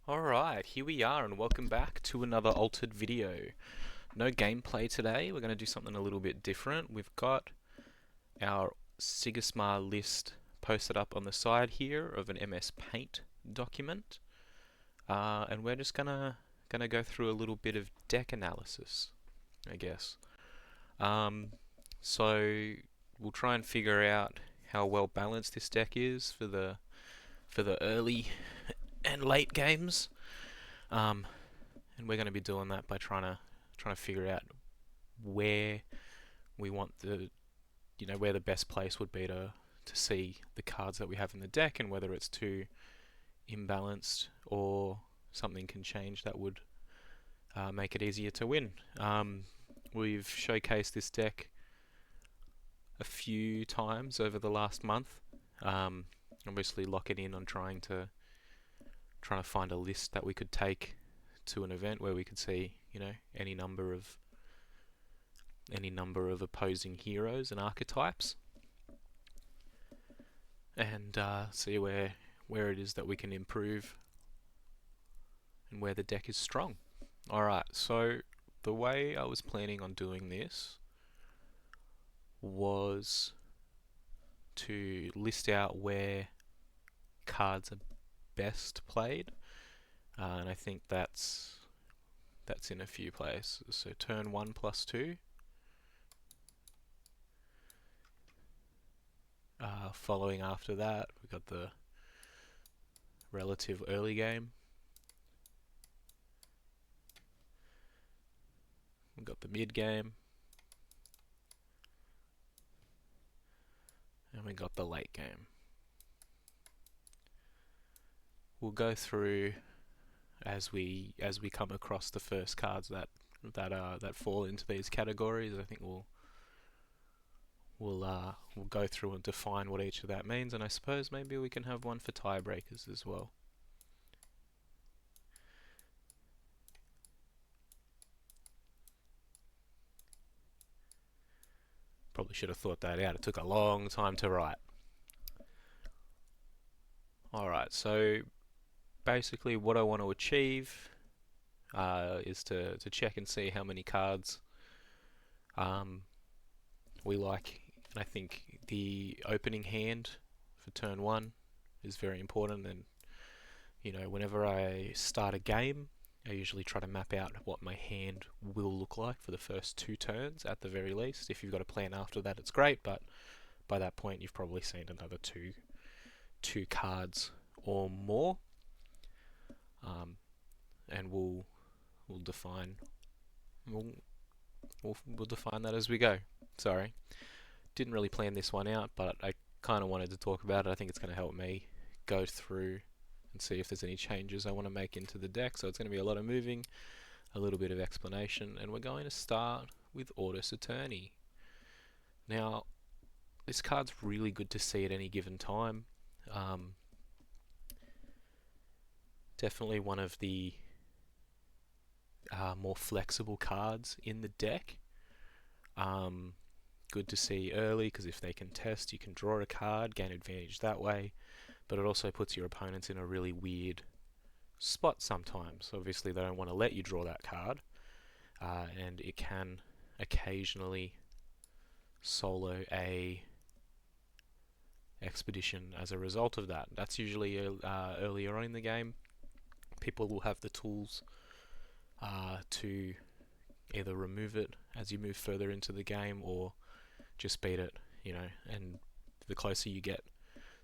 Alright, here we are and welcome back to another altered video. No gameplay today, we're going to do something a little bit different. We've got our Sigismar list posted up on the side here of an MS Paint document. And we're just gonna go through a little bit of deck analysis, I guess. So we'll try and figure out how well balanced this deck is for the early and late games. And we're going to be doing that by trying to figure out where we want where the best place would be to see the cards that we have in the deck, and whether it's too imbalanced or something can change that would make it easier to win. We've showcased this deck a few times over the last month. Obviously locking in on trying to find a list that we could take to an event where we could see, any number of opposing heroes and archetypes, and see where it is that we can improve and where the deck is strong. Alright, so the way I was planning on doing this was to list out where cards are best played, and I think that's in a few places. So turn 1 plus 2, following after that we've got the relative early game, we've got the mid game, and we got the late game. We'll go through as we come across the first cards that fall into these categories. I think we'll go through and define what each of that means, and I suppose maybe we can have one for tiebreakers as well. Probably should have thought that out. It took a long time to write. Alright, so basically what I want to achieve is to check and see how many cards we like. And I think the opening hand for turn 1 is very important, and whenever I start a game I usually try to map out what my hand will look like for the first 2 turns at the very least. If you've got a plan after that, it's great, but by that point you've probably seen another two cards or more, and we'll define that as we go. Sorry, didn't really plan this one out, but I kind of wanted to talk about it. I think it's going to help me go through and see if there's any changes I want to make into the deck. So it's going to be a lot of moving, a little bit of explanation, and we're going to start with Ortus Attorney. Now, this card's really good to see at any given time. Definitely one of the more flexible cards in the deck. Good to see early, because if they contest, you can draw a card, gain advantage that way, but it also puts your opponents in a really weird spot sometimes. Obviously they don't want to let you draw that card, and it can occasionally solo a expedition as a result of that. That's usually earlier on in the game. People will have the tools to either remove it as you move further into the game, or just beat it, and the closer you get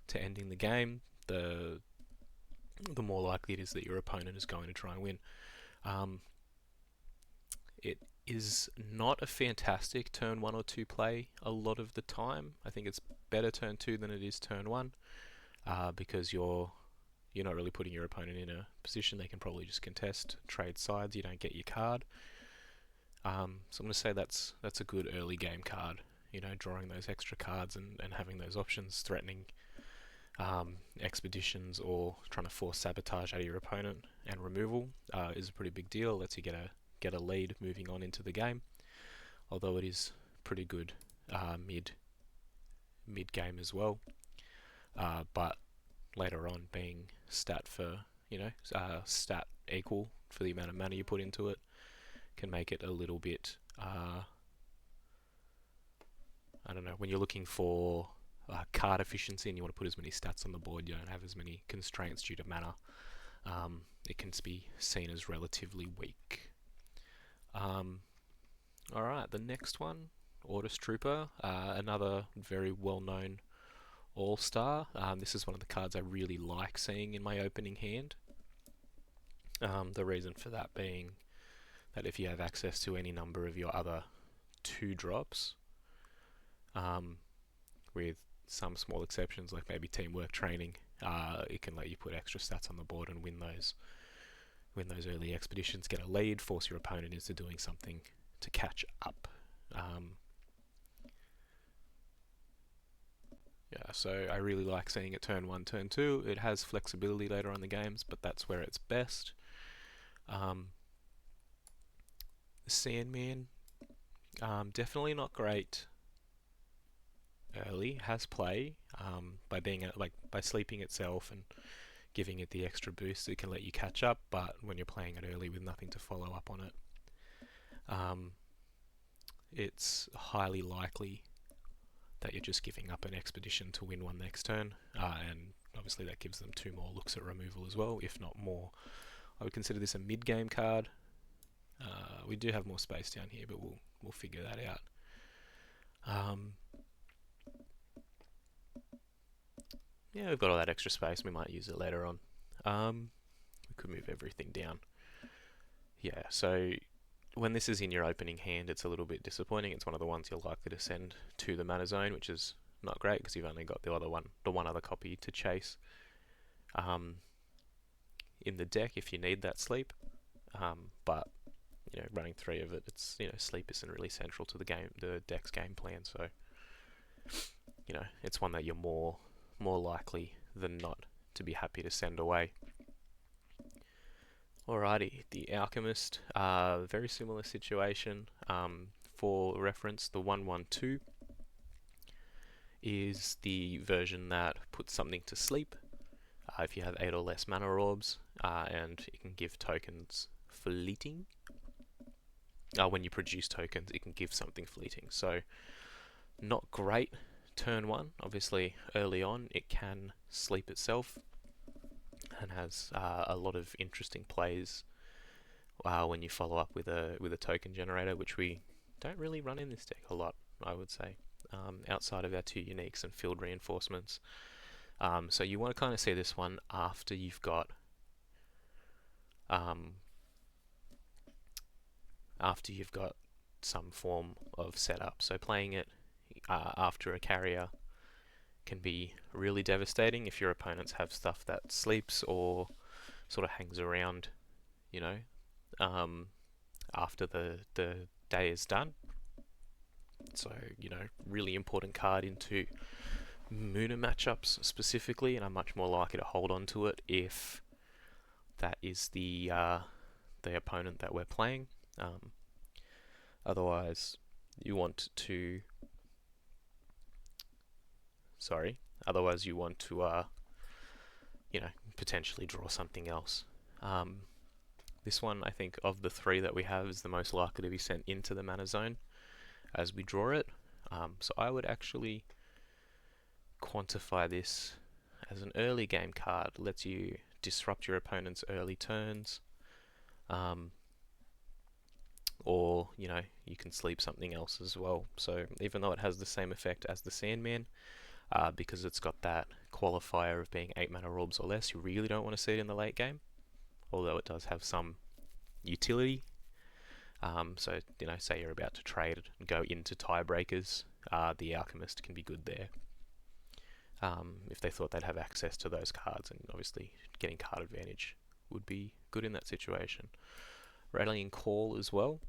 to ending the game, the more likely it is that your opponent is going to try and win. It is not a fantastic turn 1 or 2 play a lot of the time. I think it's better turn 2 than it is turn 1, because you're not really putting your opponent in a position they can probably just contest, trade sides, you don't get your card. So I'm going to say that's a good early game card, drawing those extra cards and having those options, threatening expeditions or trying to force sabotage out of your opponent, and removal is a pretty big deal. Lets you get a lead moving on into the game, although it is pretty good mid game as well, but later on being stat for stat equal for the amount of mana you put into it, can make it a little bit, I don't know, when you're looking for card efficiency and you want to put as many stats on the board, you don't have as many constraints due to mana. It can be seen as relatively weak. Alright, the next one, Ordis Trooper, another very well-known all-star. This is one of the cards I really like seeing in my opening hand. The reason for that being that if you have access to any number of your other 2-drops, with some small exceptions like maybe teamwork training, it can let you put extra stats on the board and win those early expeditions, get a lead, force your opponent into doing something to catch up. Yeah, so I really like seeing it turn 1, turn 2. It has flexibility later on in the games, but that's where it's best. The Sandman, definitely not great early. Has play by being by sleeping itself and giving it the extra boost. It can let you catch up, but when you're playing it early with nothing to follow up on it, it's highly likely that you're just giving up an expedition to win one next turn, and obviously that gives them 2 more looks at removal as well, if not more. I would consider this a mid-game card. We do have more space down here, but we'll figure that out. Yeah, we've got all that extra space. We might use it later on. We could move everything down. Yeah, so when this is in your opening hand, it's a little bit disappointing. It's one of the ones you're likely to send to the mana zone, which is not great because you've only got the one other copy to chase. In the deck, if you need that sleep, but running 3 of it, it's sleep isn't really central to the deck's game plan. So it's one that you're more likely than not to be happy to send away. Alrighty, the Alchemist, very similar situation. For reference, the 1/1/2 is the version that puts something to sleep if you have 8 or less mana orbs, and it can give tokens fleeting. When you produce tokens, it can give something fleeting. So, not great turn 1. Obviously, early on, it can sleep itself and has a lot of interesting plays when you follow up with a token generator, which we don't really run in this deck a lot, I would say, outside of our 2 uniques and field reinforcements. So you want to kind of see this one after you've got some form of setup. So playing it after a carrier can be really devastating if your opponents have stuff that sleeps or sort of hangs around, after the day is done. So, really important card into Mooner matchups specifically, and I'm much more likely to hold on to it if that is the opponent that we're playing. Otherwise, you want to potentially draw something else. This one, I think, of the 3 that we have, is the most likely to be sent into the mana zone as we draw it. So I would actually quantify this as an early game card. It lets you disrupt your opponent's early turns, or you can sleep something else as well. So even though it has the same effect as the Sandman, because it's got that qualifier of being 8 mana orbs or less, you really don't want to see it in the late game, although it does have some utility. So say you're about to trade and go into tiebreakers, the Alchemist can be good there. If they thought they'd have access to those cards, and obviously getting card advantage would be good in that situation. Rallying Call as well.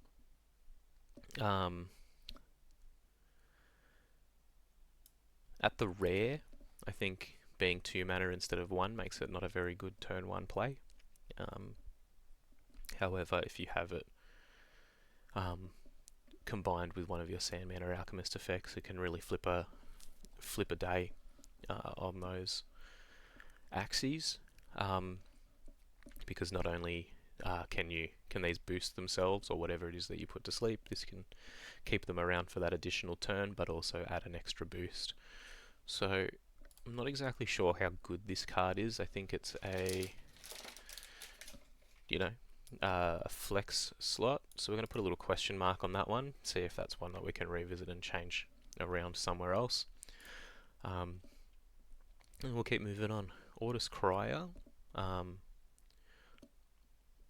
At the rare, I think being 2 mana instead of 1 makes it not a very good turn 1 play. However, if you have it combined with one of your Sandman or Alchemist effects, it can really flip a day on those axes. because not only can these boost themselves or whatever it is that you put to sleep, this can keep them around for that additional turn, but also add an extra boost. So I'm not exactly sure how good this card is. I think it's a a flex slot. So we're going to put a little question mark on that one, see if that's one that we can revisit and change around somewhere else. And we'll keep moving on. Ortus Crier,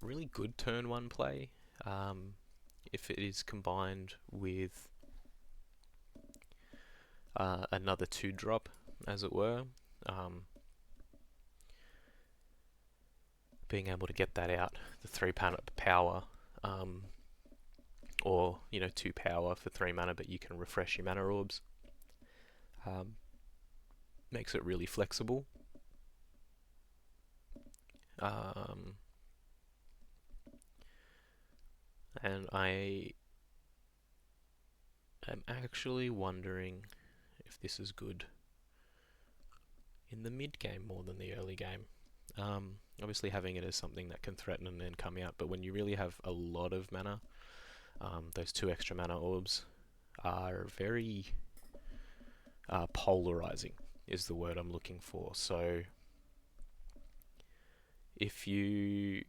really good turn one play. If it is combined with another 2-drop, as it were, being able to get that out, the 3 power, or 2 power for 3 mana, but you can refresh your mana orbs. Makes it really flexible. And I am actually wondering if this is good in the mid game more than the early game. Obviously having it as something that can threaten and then come out, but when you really have a lot of mana, those 2 extra mana orbs are very polarizing, is the word I'm looking for. So if you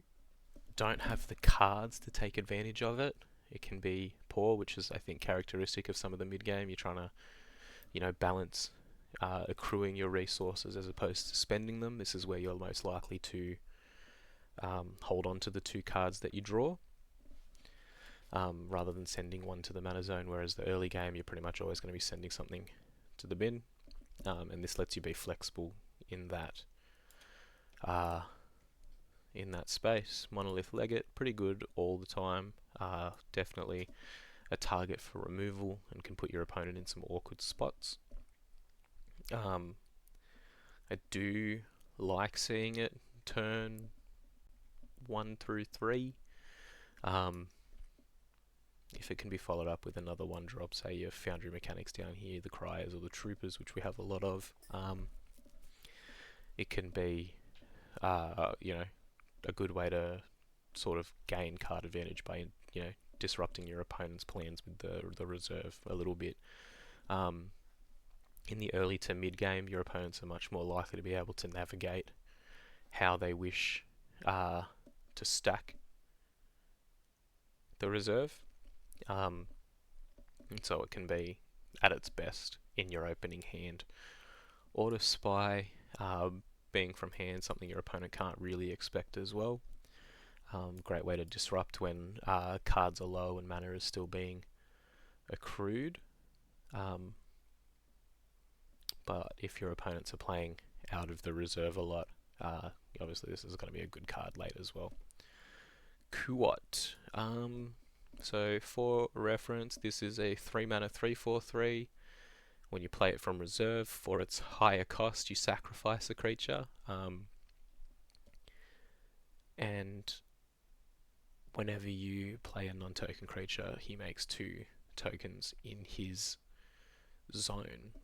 don't have the cards to take advantage of it, it can be poor, which is, I think, characteristic of some of the mid game. You're trying to balance accruing your resources as opposed to spending them. This is where you're most likely to hold on to the 2 cards that you draw, rather than sending one to the mana zone, whereas the early game you're pretty much always going to be sending something to the bin, and this lets you be flexible in that space. Monolith Legate, pretty good all the time. Definitely a target for removal and can put your opponent in some awkward spots. I do like seeing it turn 1 through 3. If it can be followed up with another 1-drop, say your Foundry Mechanics down here, the Criers or the Troopers, which we have a lot of, it can be a good way to sort of gain card advantage by disrupting your opponent's plans with the reserve a little bit. In the early to mid game, your opponents are much more likely to be able to navigate how they wish to stack the reserve, and so it can be at its best in your opening hand. Auto Spy, being from hand, something your opponent can't really expect as well. Great way to disrupt when cards are low and mana is still being accrued. But if your opponents are playing out of the reserve a lot, obviously this is going to be a good card late as well. Kuot. So for reference, this is a 3 mana 3/4/3. When you play it from reserve, for its higher cost, you sacrifice a creature. And whenever you play a non-token creature, he makes 2 tokens in his zone,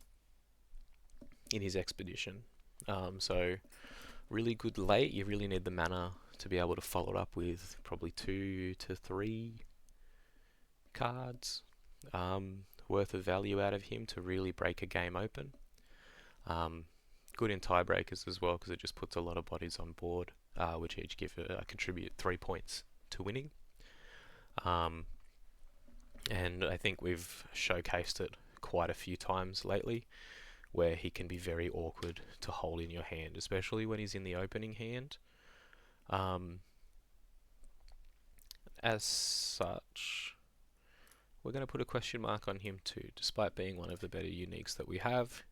in his expedition. So really good late. You really need the mana to be able to follow it up with probably 2 to 3 cards worth of value out of him to really break a game open. Good in tiebreakers as well, because it just puts a lot of bodies on board, which each contribute 3 points to winning. And I think we've showcased it quite a few times lately, where he can be very awkward to hold in your hand, especially when he's in the opening hand. As such, we're going to put a question mark on him too, despite being one of the better uniques that we have.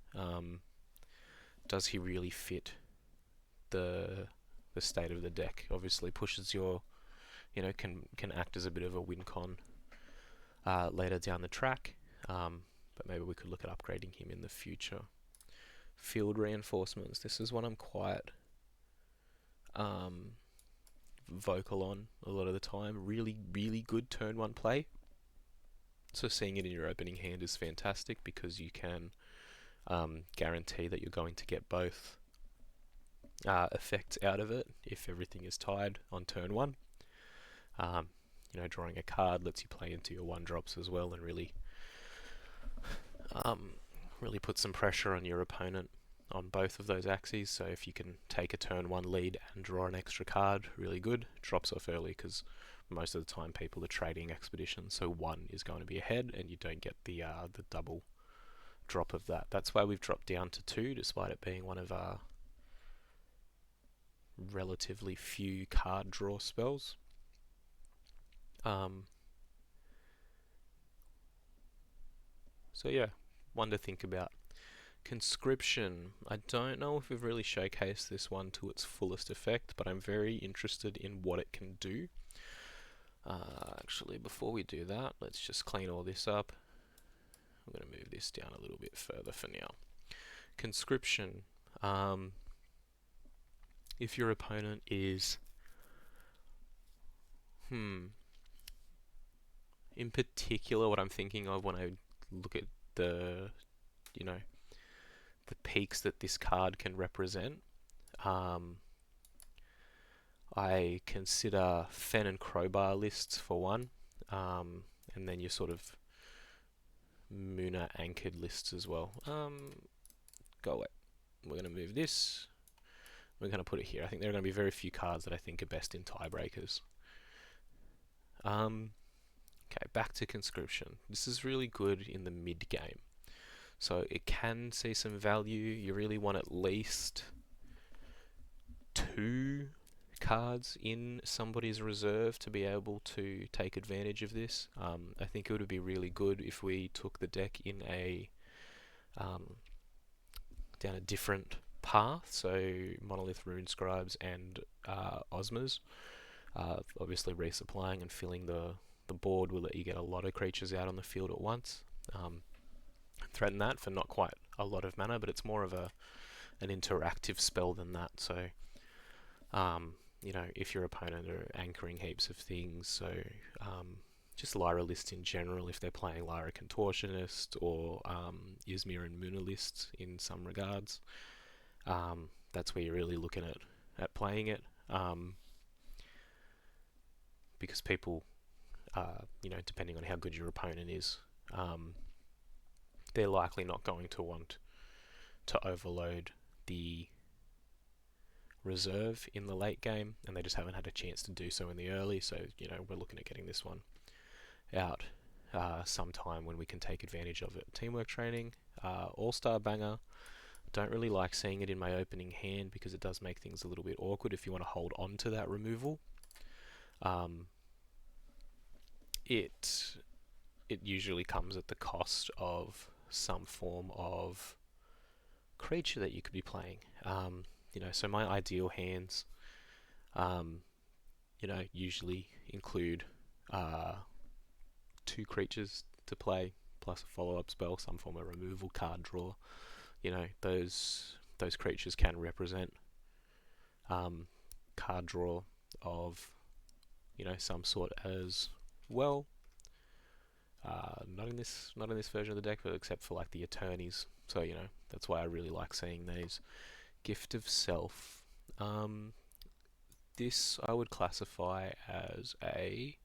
Does he really fit the state of the deck? Obviously pushes your, can act as a bit of a win con later down the track, but maybe we could look at upgrading him in the future. Field Reinforcements, this is one I'm quite vocal on a lot of the time. Really, really good turn 1 play. So seeing it in your opening hand is fantastic, because you can guarantee that you're going to get both effects out of it if everything is tied on turn one. Um, drawing a card lets you play into your one drops as well and um, really put some pressure on your opponent on both of those axes. So if you can take a turn one lead and draw an extra card, really good. Drops off early because most of the time people are trading expeditions, so one is going to be ahead, and you don't get the double drop of that. That's why we've dropped down to two, despite it being one of our relatively few card draw spells. So yeah, one to think about. Conscription. I don't know if we've really showcased this one to its fullest effect, but I'm very interested in what it can do. Actually, before we do that, let's just clean all this up. I'm going to move this down a little bit further for now. Conscription. If your opponent is... In particular, what I'm thinking of when I look at the peaks that this card can represent, I consider Fen and Crowbar lists for one, and then your sort of Muna anchored lists as well. Go away. We're going to move this. We're going to put it here. I think there are going to be very few cards that I think are best in tiebreakers. Okay, back to Conscription. This is really good in the mid game. So it can see some value. You really want at least 2 cards in somebody's reserve to be able to take advantage of this. I think it would be really good if we took the deck in a down a different path, so Monolith Rune Scribes and Ozmas. Obviously resupplying and filling the board will let you get a lot of creatures out on the field at once. Threaten that for not quite a lot of mana, but it's more of an interactive spell than that. So if your opponent are anchoring heaps of things, so just Lyra lists in general, if they're playing Lyra Contortionist or Ysmir and Muna lists in some regards, that's where you're really looking at playing it, because people, depending on how good your opponent is, they're likely not going to want to overload the reserve in the late game, and they just haven't had a chance to do so in the early. So we're looking at getting this one out sometime when we can take advantage of it. Teamwork Training, All-Star Banger. Don't really like seeing it in my opening hand because it does make things a little bit awkward if you want to hold on to that removal. It usually comes at the cost of some form of creature that you could be playing. So my ideal hands, usually include 2 creatures to play, plus a follow-up spell, some form of removal, card draw. Those creatures can represent card draw of some sort as well. Not in this version of the deck, but except for like the Attorneys. So that's why I really like seeing these. Gift of Self. This I would classify as a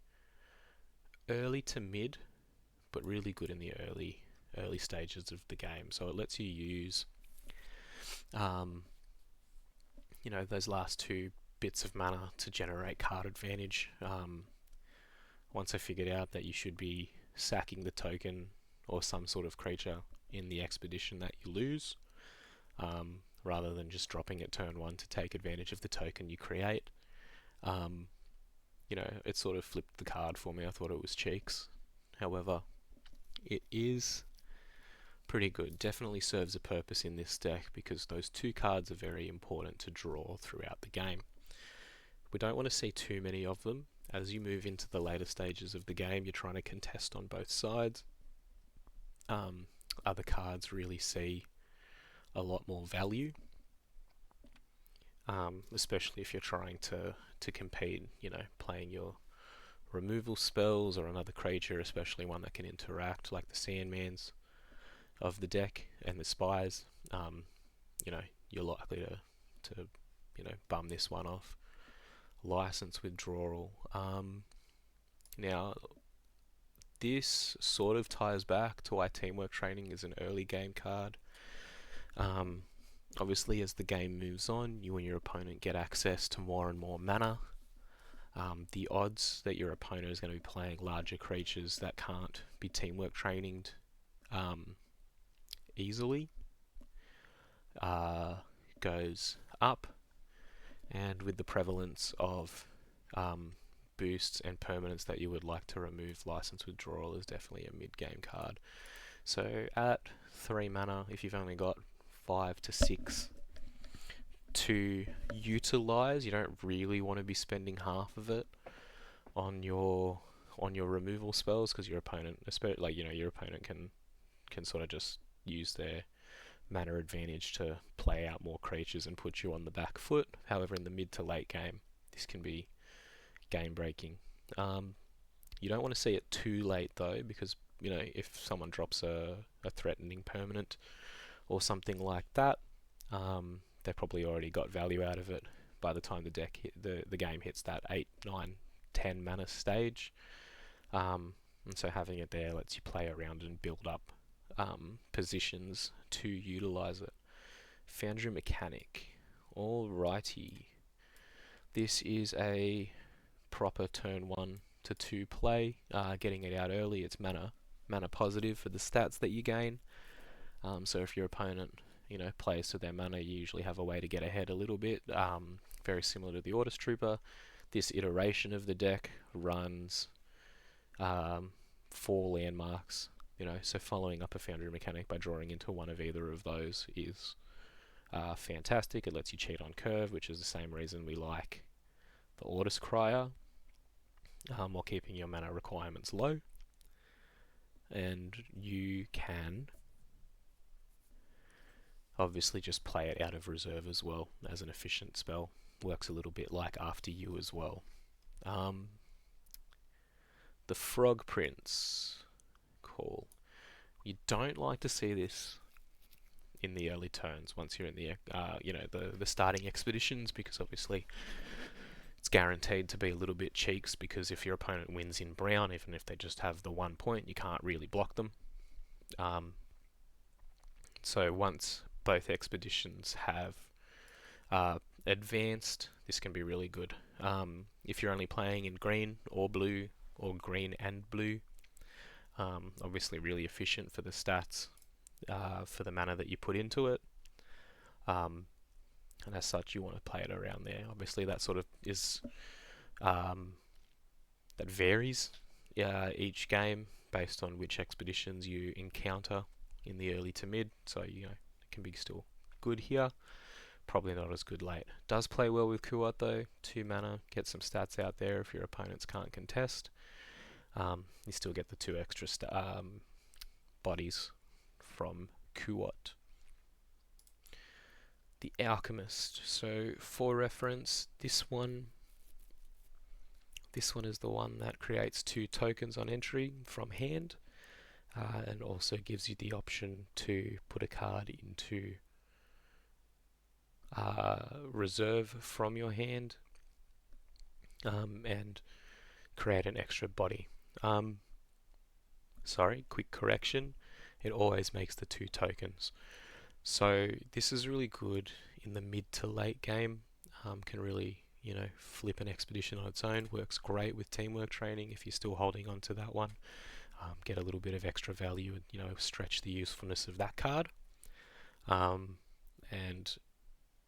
early to mid, but really good in the early stages of the game. So it lets you use those last 2 bits of mana to generate card advantage. Once I figured out that you should be sacking the token or some sort of creature in the expedition that you lose, rather than just dropping at turn 1 to take advantage of the token you create. It sort of flipped the card for me. I thought it was cheeks. However, it is pretty good. Definitely serves a purpose in this deck because those 2 cards are very important to draw throughout the game. We don't want to see too many of them. As you move into the later stages of the game, you're trying to contest on both sides. Other cards really see a lot more value, especially if you're trying to compete, playing your removal spells or another creature, especially one that can interact, like the Sandmans of the deck and the Spies. You're likely to bum this one off. License Withdrawal. Now, this sort of ties back to why Teamwork Training is an early game card. Obviously, as the game moves on, you and your opponent get access to more and more mana. The odds that your opponent is going to be playing larger creatures that can't be teamwork trained easily goes up, and with the prevalence of boosts and permanents that you would like to remove, License Withdrawal is definitely a mid-game card. So at 3 mana, if you've only got 5 to 6 to utilize, you don't really want to be spending half of it on your removal spells, because your opponent, especially your opponent can sort of just use their mana advantage to play out more creatures and put you on the back foot. However, in the mid to late game, this can be game breaking. You don't want to see it too late though, because if someone drops a threatening permanent or something like that, they probably already got value out of it by the time the game hits that 8, 9, 10 mana stage. And so having it there lets you play around and build up positions to utilize it. Foundry Mechanic. Alrighty. This is a proper turn 1 to 2 play. Getting it out early, it's mana positive for the stats that you gain. So if your opponent plays to their mana, you usually have a way to get ahead a little bit. Very similar to the Orders Trooper. This iteration of the deck runs 4 landmarks. So following up a Foundry Mechanic by drawing into one of either of those is fantastic. It lets you cheat on curve, which is the same reason we like the Orders Crier, while keeping your mana requirements low. And you can obviously just play it out of reserve as well as an efficient spell. Works a little bit like After You as well. The Frog Prince. Cool. You don't like to see this in the early turns once you're in the the starting expeditions, because obviously it's guaranteed to be a little bit cheeks, because if your opponent wins in brown, even if they just have the 1 point, you can't really block them. So once both expeditions have advanced, this can be really good. If you're only playing in green or blue, or green and blue, obviously really efficient for the stats, for the mana that you put into it. And as such, you want to play it around there. Obviously that sort of is that varies each game based on which expeditions you encounter in the early to mid. So it can be still good here. Probably not as good late. Does play well with Kuat though. 2 mana, get some stats out there if your opponents can't contest. You still get the 2 extra bodies from Kuat. The Alchemist. So for reference, this one is the one that creates 2 tokens on entry from hand, and also gives you the option to put a card into reserve from your hand, and create an extra body. Sorry, quick correction. It always makes the 2 tokens. So this is really good in the mid to late game. Can really, flip an expedition on its own. Works great with teamwork training if you're still holding on to that one. Get a little bit of extra value and, stretch the usefulness of that card. And,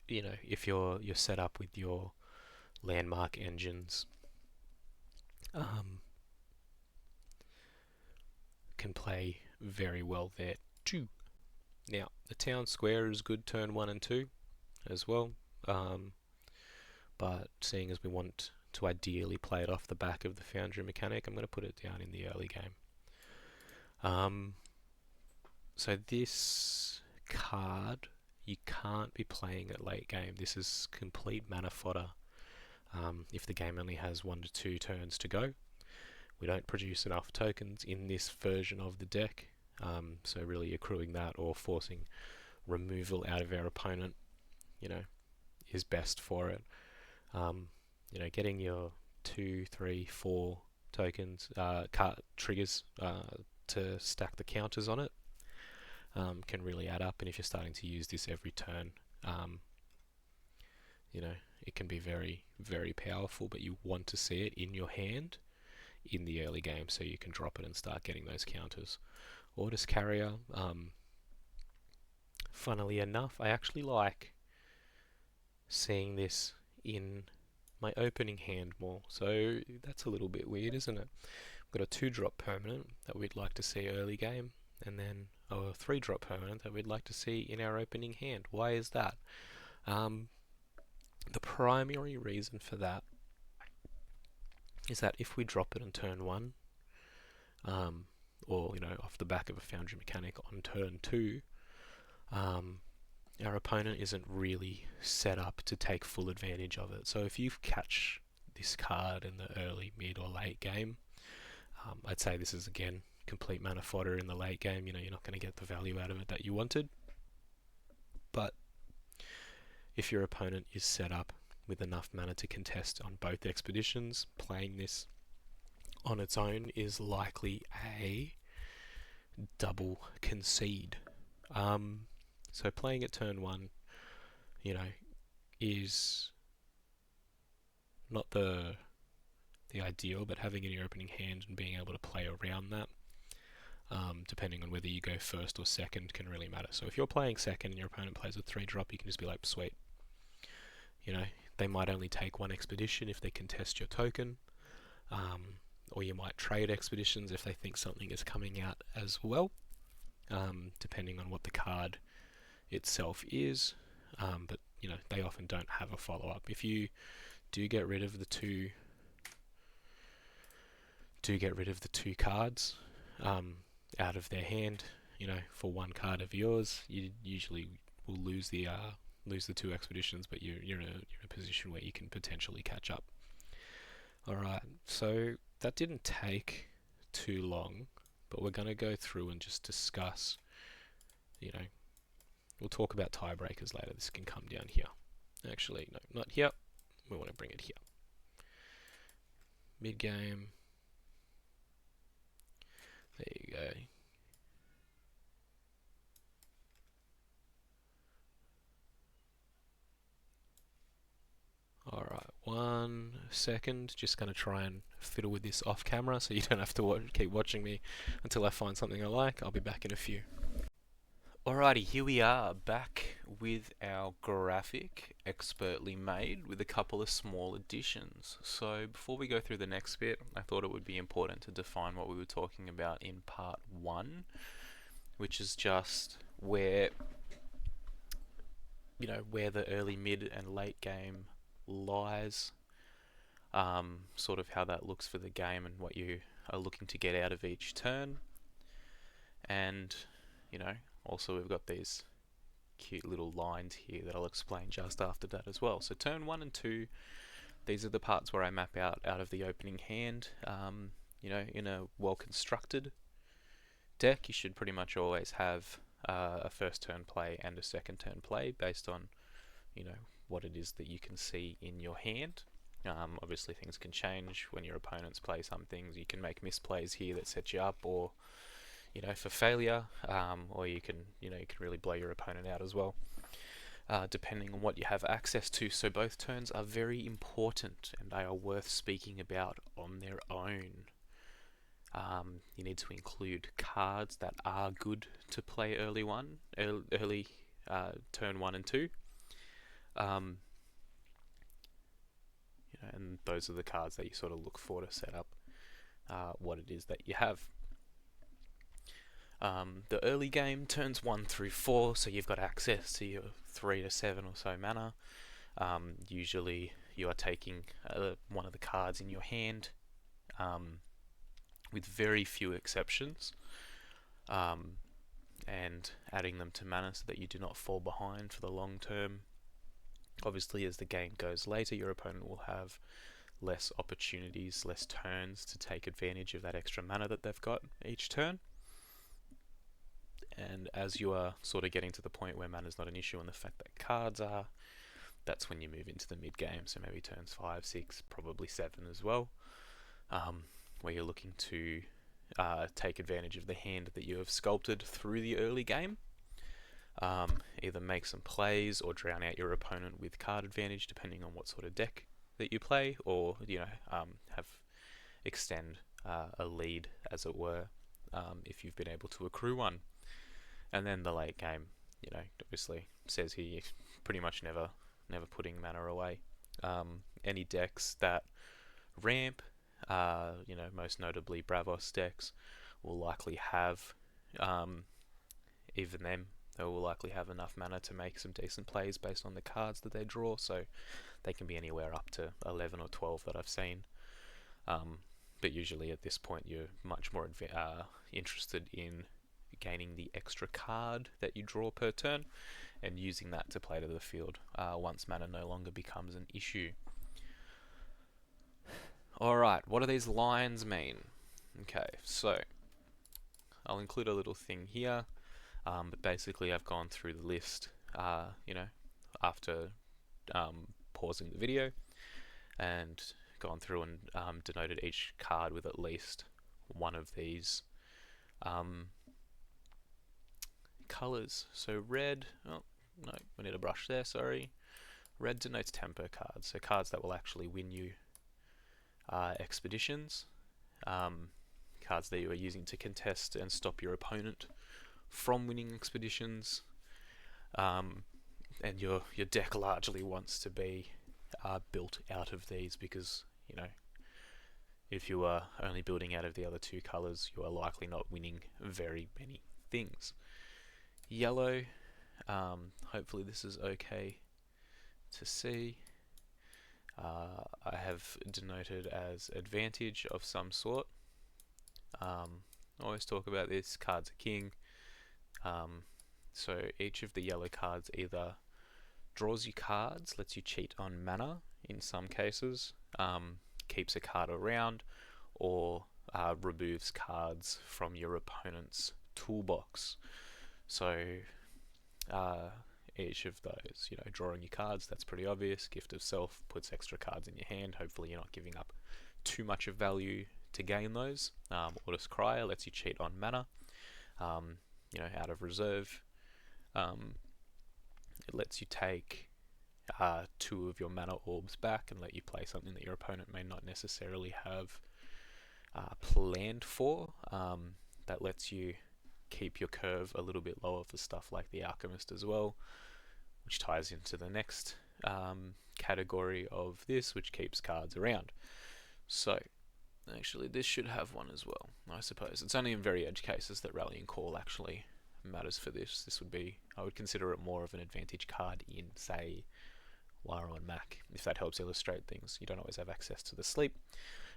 if you're set up with your landmark engines, can play very well there too. Now, the town square is good turn 1 and 2 as well, but seeing as we want to ideally play it off the back of the Foundry Mechanic, I'm going to put it down in the early game. So this card, you can't be playing at late game. This is complete mana fodder if the game only has 1 to 2 turns to go. We don't produce enough tokens in this version of the deck, so really accruing that or forcing removal out of our opponent, is best for it. Getting your 2, 3, 4 tokens, triggers to stack the counters on it can really add up. And if you're starting to use this every turn, it can be very, very powerful, but you want to see it in your hand in the early game so you can drop it and start getting those counters. Orders Carrier, funnily enough, I actually like seeing this in my opening hand more. So that's a little bit weird, isn't it? We've got a 2-drop permanent that we'd like to see early game, and then a 3-drop permanent that we'd like to see in our opening hand. Why is that? The primary reason for that is that if we drop it on turn 1, or off the back of a Foundry Mechanic on turn 2, our opponent isn't really set up to take full advantage of it. So if you catch this card in the early, mid, or late game, I'd say this is again complete mana fodder in the late game. You're not going to get the value out of it that you wanted. But if your opponent is set up with enough mana to contest on both expeditions, playing this on its own is likely a double concede. So playing at turn 1, is not the ideal, but having it in your opening hand and being able to play around that, depending on whether you go first or second, can really matter. So if you're playing second and your opponent plays a 3-drop, you can just be like, sweet. They might only take 1 expedition if they contest your token, or you might trade expeditions if they think something is coming out as well, depending on what the card itself is, but they often don't have a follow-up. If you do get rid of the two cards out of their hand, for 1 card of yours, you usually will lose the 2 expeditions, but you're in a position where you can potentially catch up. Alright, so that didn't take too long, but we're going to go through and just discuss, we'll talk about tiebreakers later. This can come down here. Actually, no, not here. We want to bring it here. Mid-game. There you go. Alright, 1 second. Just going to try and fiddle with this off camera so you don't have to keep watching me until I find something I like. I'll be back in a few. Alrighty, here we are back with our graphic, expertly made, with a couple of small additions. So before we go through the next bit, I thought it would be important to define what we were talking about in part 1, which is just where the early, mid, and late game lies, sort of how that looks for the game and what you are looking to get out of each turn. And also we've got these cute little lines here that I'll explain just after that as well. So turn 1 and 2, these are the parts where I map out of the opening hand. In a well-constructed deck, you should pretty much always have a first turn play and a second turn play based on what it is that you can see in your hand. Obviously things can change when your opponents play some things. You can make misplays here that set you up, or for failure, or you can really blow your opponent out as well, depending on what you have access to. So both turns are very important, and they are worth speaking about on their own. You need to include cards that are good to play early turn 1 and 2. And those are the cards that you sort of look for to set up what it is that you have. The early game, turns 1 through 4, so you've got access to your 3 to 7 or so mana. Usually you are taking one of the cards in your hand, with very few exceptions, and adding them to mana so that you do not fall behind for the long term. Obviously, as the game goes later, your opponent will have less opportunities, less turns to take advantage of that extra mana that they've got each turn. And as you are sort of getting to the point where mana is not an issue and the fact that cards are, that's when you move into the mid game, so maybe turns 5, 6, probably 7 as well, where you're looking to take advantage of the hand that you have sculpted through the early game. Either make some plays or drown out your opponent with card advantage, depending on what sort of deck that you play, or have extend a lead, as it were, if you've been able to accrue one. And then the late game, obviously says here, pretty much never putting mana away. Any decks that ramp, most notably Bravos decks, will likely have, even them, they will likely have enough mana to make some decent plays based on the cards that they draw, so they can be anywhere up to 11 or 12 that I've seen. But usually at this point you're much more interested in gaining the extra card that you draw per turn and using that to play to the field once mana no longer becomes an issue. Alright, what do these lines mean? Okay, so I'll include a little thing here, but basically I've gone through the list, after pausing the video, and gone through and denoted each card with at least one of these colors. So red, oh no, we need a brush there, sorry. Red denotes tempo cards, so cards that will actually win you expeditions, cards that you are using to contest and stop your opponent from winning expeditions, and your deck largely wants to be built out of these, because if you are only building out of the other two colors, you are likely not winning very many things. Yellow, hopefully this is okay to see. I have denoted as advantage of some sort. I always talk about this, cards are king. So each of the yellow cards either draws you cards, lets you cheat on mana in some cases, keeps a card around, or removes cards from your opponent's toolbox. So each of those, drawing your cards, that's pretty obvious. Gift of Self puts extra cards in your hand. Hopefully you're not giving up too much of value to gain those. Orders Crier lets you cheat on mana, out of reserve. It lets you take 2 of your mana orbs back and let you play something that your opponent may not necessarily have planned for. That lets you keep your curve a little bit lower for stuff like the Alchemist as well, which ties into the next category of this, which keeps cards around. So actually this should have one as well, I suppose. It's only in very edge cases that Rallying Call actually matters for this. This would be, I would consider it more of an advantage card in, say, Waro and Mac, if that helps illustrate things. You don't always have access to the sleep,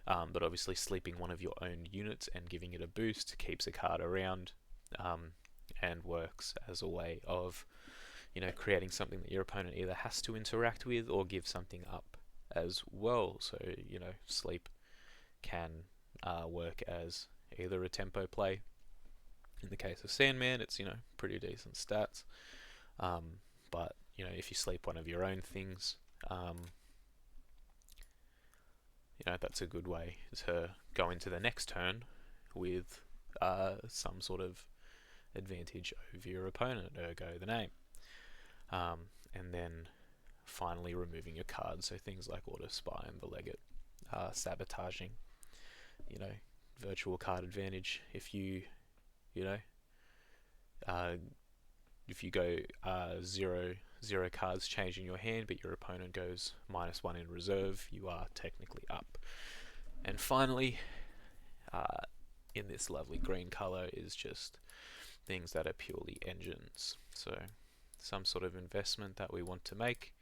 but obviously sleeping one of your own units and giving it a boost keeps a card around, and works as a way of creating something that your opponent either has to interact with or give something up as well. So sleep can work as either a tempo play. In the case of Sandman, it's pretty decent stats, but if you sleep one of your own things, that's a good way to go into the next turn with some sort of advantage over your opponent, ergo the name. And then finally removing your cards, so things like Order Spy and the Legate, sabotaging, virtual card advantage. If you go 0 cards change in your hand, but your opponent goes -1 in reserve, you are technically up. And finally, in this lovely green color, is just things that are purely engines. So some sort of investment that we want to make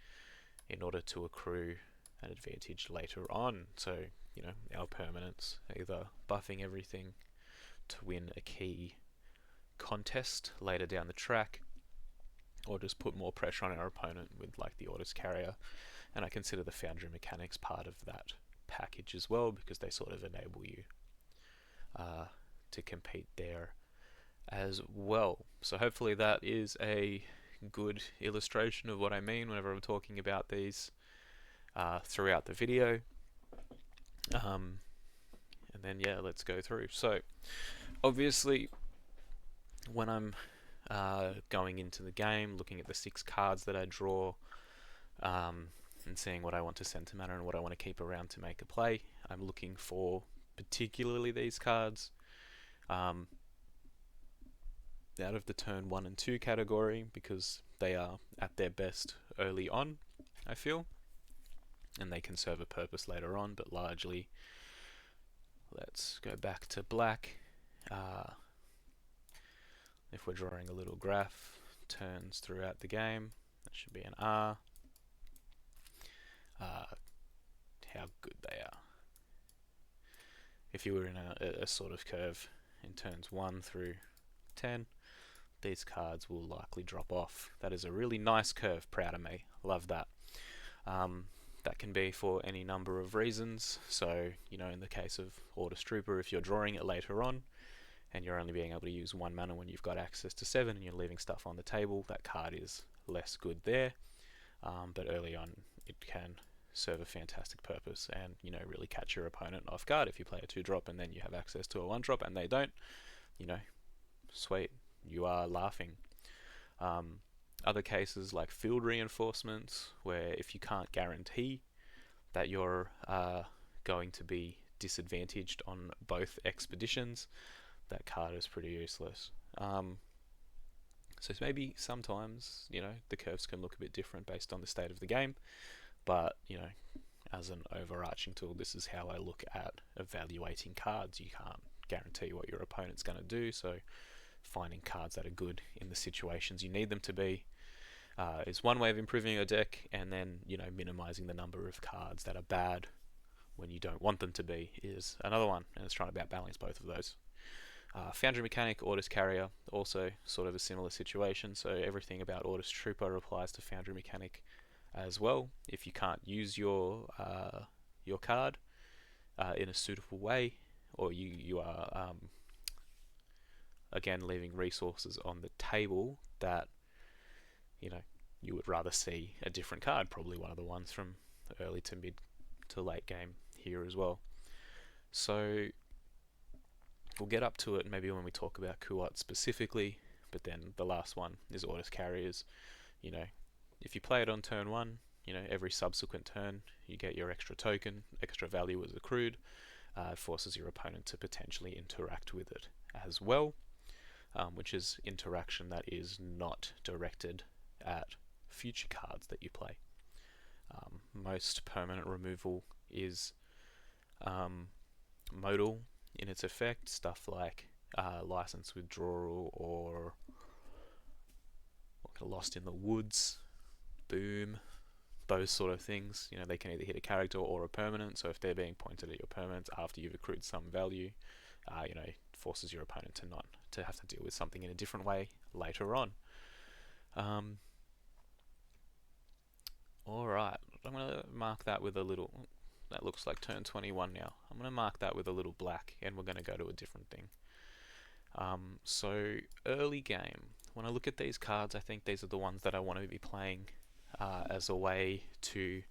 in order to accrue an advantage later on. So our permanents, either buffing everything to win a key contest later down the track, or just put more pressure on our opponent with like the Orders Carrier. And I consider the Foundry mechanics part of that package as well, because they sort of enable you to compete there as well. So hopefully that is a good illustration of what I mean whenever I'm talking about these throughout the video. And then yeah, let's go through. So obviously, when I'm going into the game, looking at the 6 cards that I draw, and seeing what I want to send to mana and what I want to keep around to make a play, I'm looking for particularly these cards out of the turn 1 and 2 category, because they are at their best early on, I feel, and they can serve a purpose later on, but largely, let's go back to black. If we're drawing a little graph, turns throughout the game, that should be an R. How good they are. If you were in a sort of curve in turns 1 through 10, these cards will likely drop off. That is a really nice curve, proud of me, love that. That can be for any number of reasons. So, you know, in the case of Ordis Trooper, if you're drawing it later on, and you're only being able to use 1 mana when you've got access to 7 and you're leaving stuff on the table, that card is less good there. But early on, it can serve a fantastic purpose and, you know, really catch your opponent off guard. If you play a 2-drop and then you have access to a 1-drop and they don't, you know, sweet, you are laughing. Other cases like field reinforcements, where if you can't guarantee that you're going to be disadvantaged on both expeditions, that card is pretty useless. So maybe sometimes, you know, the curves can look a bit different based on the state of the game, but, you know, as an overarching tool, this is how I look at evaluating cards. You can't guarantee what your opponent's going to do, so finding cards that are good in the situations you need them to be is one way of improving your deck, and then, you know, minimizing the number of cards that are bad when you don't want them to be is another one, and it's trying to balance both of those. Foundry Mechanic, Ordis Carrier, also sort of a similar situation, so everything about Ordis Trooper applies to Foundry Mechanic as well. If you can't use your card in a suitable way, or you are again leaving resources on the table that, you know, you would rather see a different card, probably one of the ones from early to mid to late game here as well. So we'll get up to it maybe when we talk about Kuat specifically, but then the last one is Ordis Carriers. You know, if you play it on turn 1, you know, every subsequent turn you get your extra token, extra value is accrued. It forces your opponent to potentially interact with it as well, which is interaction that is not directed at future cards that you play. Most permanent removal is modal in its effect, stuff like license withdrawal or Lost in the Woods, Boom, those sort of things. You know, they can either hit a character or a permanent, so if they're being pointed at your permanents after you've accrued some value, you know, it forces your opponent to have to deal with something in a different way later on. Alright, I'm going to mark that with a little, that looks like turn 21 now. I'm going to mark that with a little black, and we're going to go to a different thing. So early game, when I look at these cards, I think these are the ones that I want to be playing as a way to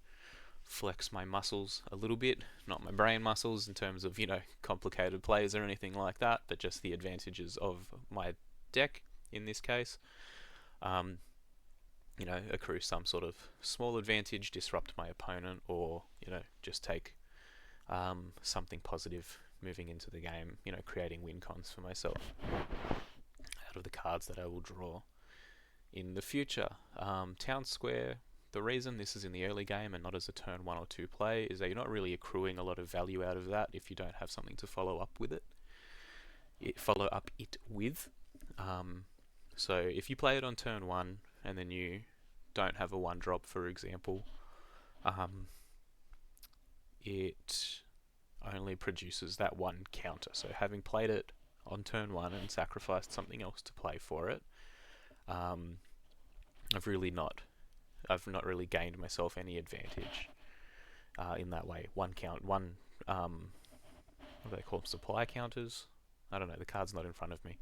flex my muscles a little bit, not my brain muscles in terms of, you know, complicated plays or anything like that, but just the advantages of my deck in this case. You know, accrue some sort of small advantage, disrupt my opponent, or, you know, just take something positive moving into the game, you know, creating win cons for myself out of the cards that I will draw in the future. Town Square, the reason this is in the early game and not as a turn 1 or 2 play is that you're not really accruing a lot of value out of that if you don't have something to follow up with it. So if you play it on turn 1 and then you don't have a 1-drop, for example, it only produces that 1 counter. So having played it on turn 1 and sacrificed something else to play for it, I've not really gained myself any advantage in that way. What do they call them? Supply counters? I don't know, the card's not in front of me.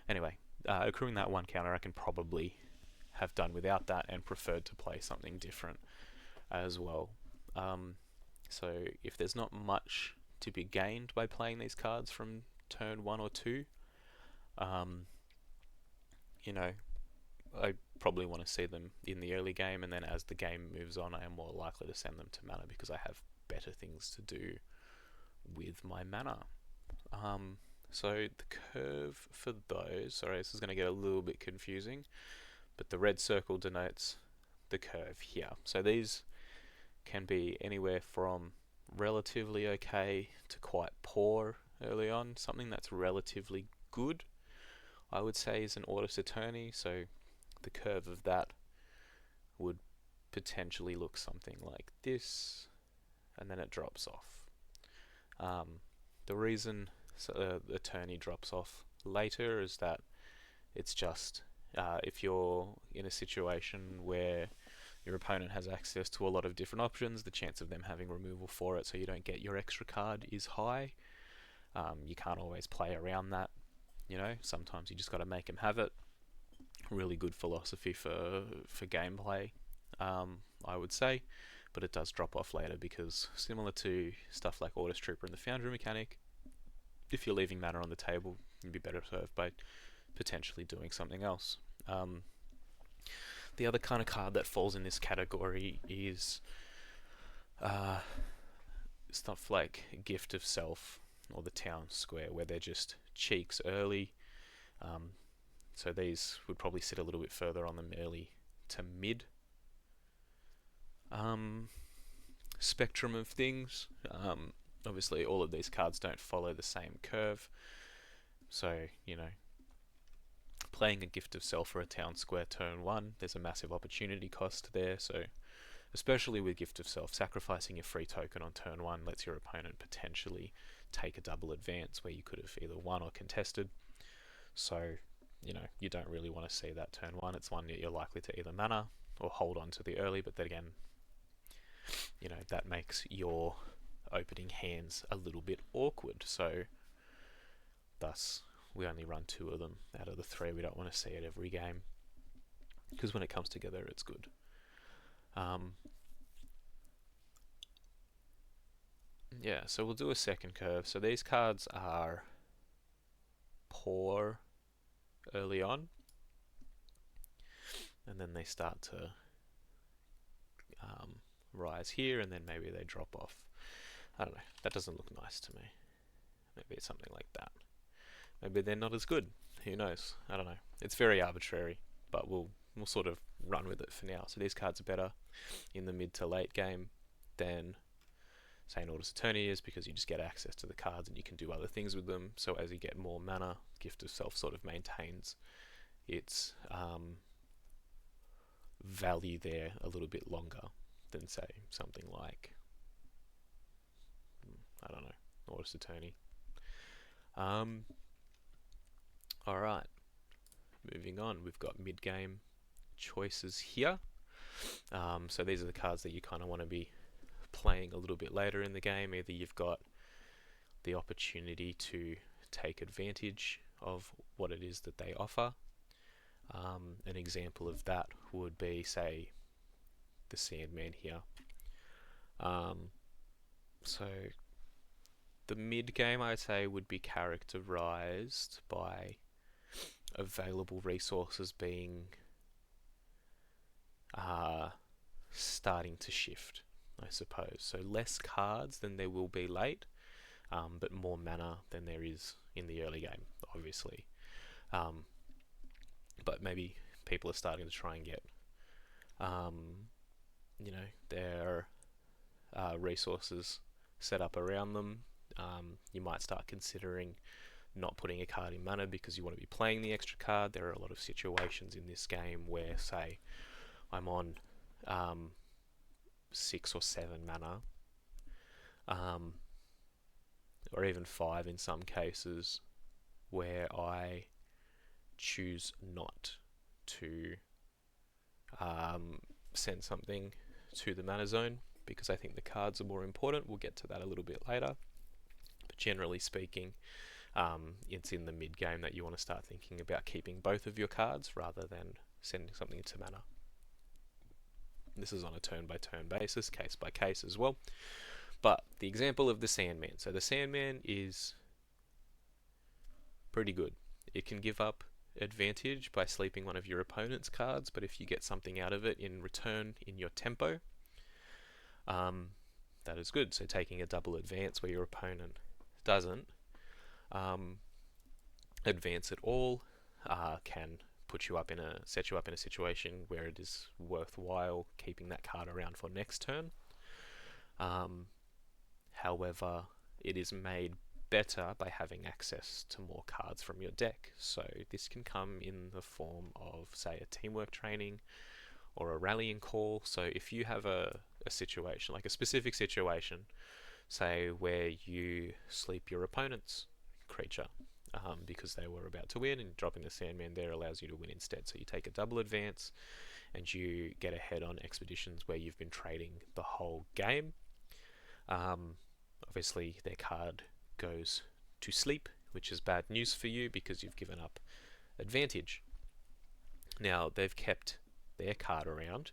Anyway, accruing that 1 counter, I can probably have done without that and preferred to play something different as well. So if there's not much to be gained by playing these cards from turn 1 or 2, um, you know, I probably want to see them in the early game, and then as the game moves on, I am more likely to send them to mana because I have better things to do with my mana. So the curve for those, sorry, this is going to get a little bit confusing, but the red circle denotes the curve here. So these can be anywhere from relatively okay to quite poor early on. Something that's relatively good, I would say, is an Ortus Eterni. So the curve of that would potentially look something like this, and then it drops off. The reason the Eterni drops off later is that it's just if you're in a situation where your opponent has access to a lot of different options, the chance of them having removal for it so you don't get your extra card is high. You can't always play around that, sometimes you just got to make them have it. Really good philosophy for gameplay, I would say, but it does drop off later because, similar to stuff like Ortus Trooper and the Foundry mechanic, if you're leaving mana on the table, you'd be better served by potentially doing something else. The other kind of card that falls in this category is stuff like Gift of Self or the Town Square, where they're just cheeks early. So these would probably sit a little bit further on the early to mid spectrum of things. Obviously, all of these cards don't follow the same curve. So, playing a Gift of Self or a Town Square turn 1, there's a massive opportunity cost there. So, especially with Gift of Self, sacrificing your free token on turn 1 lets your opponent potentially take a double advance where you could have either won or contested. So, you don't really want to see that turn 1. It's one that you're likely to either mana or hold on to the early, but then again, that makes your opening hands a little bit awkward. So, thus, we only run 2 of them out of the 3. We don't want to see it every game because when it comes together, it's good. Yeah, so we'll do a second curve. So these cards are poor early on, and then they start to rise here, and then maybe they drop off. I don't know. That doesn't look nice to me. Maybe it's something like that. Maybe they're not as good. Who knows? I don't know. It's very arbitrary, but we'll sort of run with it for now. So these cards are better in the mid to late game than, say, an Ortus Eterni is, because you just get access to the cards and you can do other things with them. So as you get more mana, Gift of Self sort of maintains its value there a little bit longer than, say, something like, I don't know, Ortus Eterni. Alright, moving on, we've got mid-game choices here. So these are the cards that you kind of want to be playing a little bit later in the game. Either you've got the opportunity to take advantage of what it is that they offer. An example of that would be, say, the Sandman here. So the mid game, I'd say, would be characterized by available resources being starting to shift, I suppose. So less cards than there will be late, but more mana than there is in the early game, obviously. But maybe people are starting to try and get their resources set up around them. You might start considering not putting a card in mana because you want to be playing the extra card. There are a lot of situations in this game where, say, I'm on 6 or 7 mana, or even 5 in some cases, where I choose not to send something to the mana zone because I think the cards are more important. We'll get to that a little bit later. But generally speaking, it's in the mid game that you want to start thinking about keeping both of your cards rather than sending something into mana. This is on a turn-by-turn basis, case-by-case as well. But the example of the Sandman. So the Sandman is pretty good. It can give up advantage by sleeping one of your opponent's cards, but if you get something out of it in return in your tempo, that is good. So taking a double advance where your opponent doesn't advance at all can set you up in a situation where it is worthwhile keeping that card around for next turn. However, it is made better by having access to more cards from your deck. So this can come in the form of, say, a teamwork training or a rallying call. So if you have a situation, like a specific situation, say where you sleep your opponent's creature because they were about to win, and dropping the Sandman there allows you to win instead. So you take a double advance and you get ahead on expeditions where you've been trading the whole game. Obviously their card goes to sleep, which is bad news for you because you've given up advantage. Now they've kept their card around.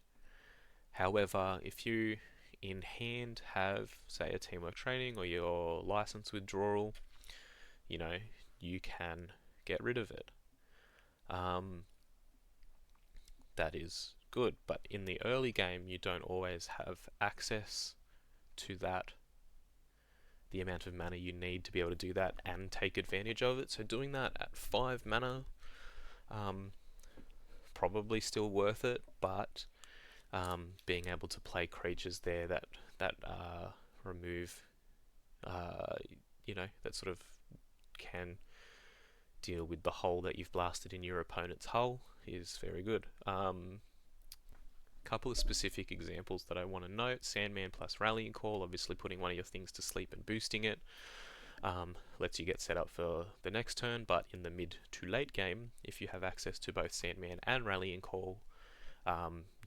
However, if you in hand have, say, a teamwork training or your license withdrawal, you can get rid of it. That is good, but in the early game you don't always have access to that, the amount of mana you need to be able to do that and take advantage of it. So doing that at 5 mana, probably still worth it, but being able to play creatures there that remove, that sort of can deal with the hole that you've blasted in your opponent's hull is very good. Couple of specific examples that I want to note: Sandman plus Rallying Call, obviously putting one of your things to sleep and boosting it, lets you get set up for the next turn. But in the mid to late game, if you have access to both Sandman and Rallying Call,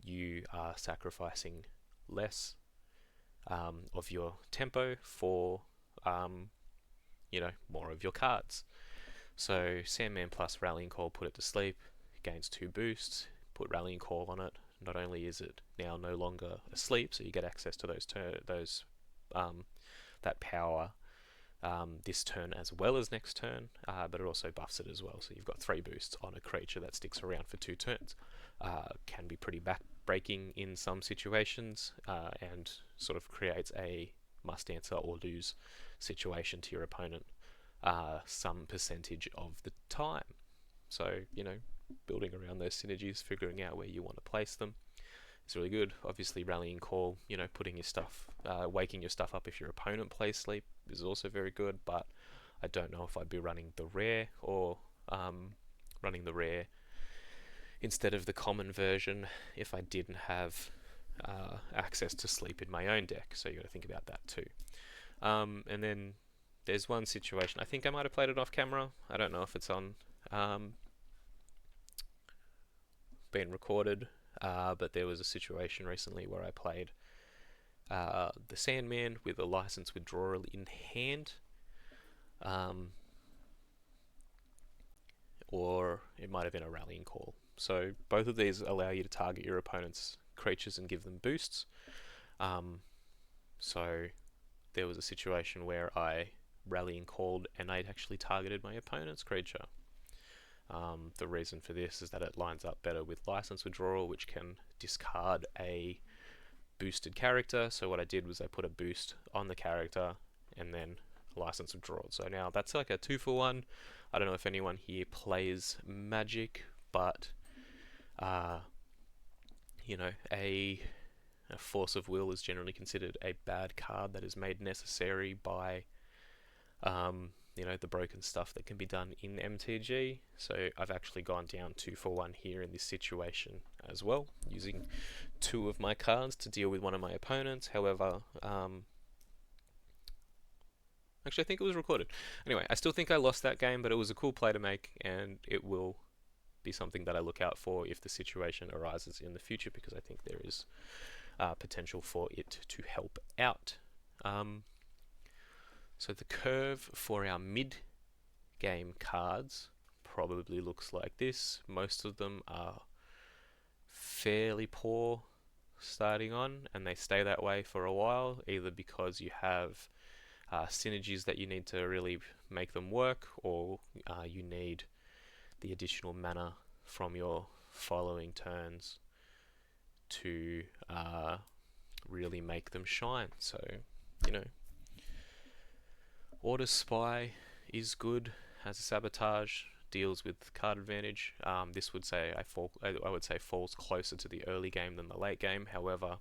you are sacrificing less of your tempo for more of your cards. So Sandman plus Rallying Call, put it to sleep, gains 2 boosts. Put Rallying Call on it. Not only is it now no longer asleep, so you get access to that power this turn as well as next turn, but it also buffs it as well. So you've got 3 boosts on a creature that sticks around for 2 turns. Can be pretty back-breaking in some situations, and sort of creates a must answer or lose situation to your opponent some percentage of the time. So, building around those synergies, figuring out where you want to place them is really good. Obviously Rallying Call, putting your stuff, waking your stuff up if your opponent plays sleep is also very good, but I don't know if I'd be running the rare or running the rare instead of the common version if I didn't have access to sleep in my own deck. So you got to think about that too. And then there's one situation, I think I might have played it off camera, I don't know if it's on been recorded, but there was a situation recently where I played the Sandman with a license withdrawal in hand, or it might have been a Rallying Call. So both of these allow you to target your opponent's creatures and give them boosts. So there was a situation where I Rallying Called and I actually targeted my opponent's creature. The reason for this is that it lines up better with license withdrawal, which can discard a boosted character. So what I did was I put a boost on the character and then license withdrawal. So now that's like a 2-for-1. I don't know if anyone here plays Magic, but a Force of Will is generally considered a bad card that is made necessary by the broken stuff that can be done in MTG. So I've actually gone down 2-for-1 here in this situation as well, using 2 of my cards to deal with one of my opponents. However, actually I think it was recorded. Anyway, I still think I lost that game, but it was a cool play to make, and it will be something that I look out for if the situation arises in the future, because I think there is potential for it to help out. So the curve for our mid-game cards probably looks like this. Most of them are fairly poor starting on, and they stay that way for a while, either because you have synergies that you need to really make them work, or you need the additional mana from your following turns to really make them shine. So, you know, Order Spy is good as a sabotage, deals with card advantage. This would say I would say falls closer to the early game than the late game. However,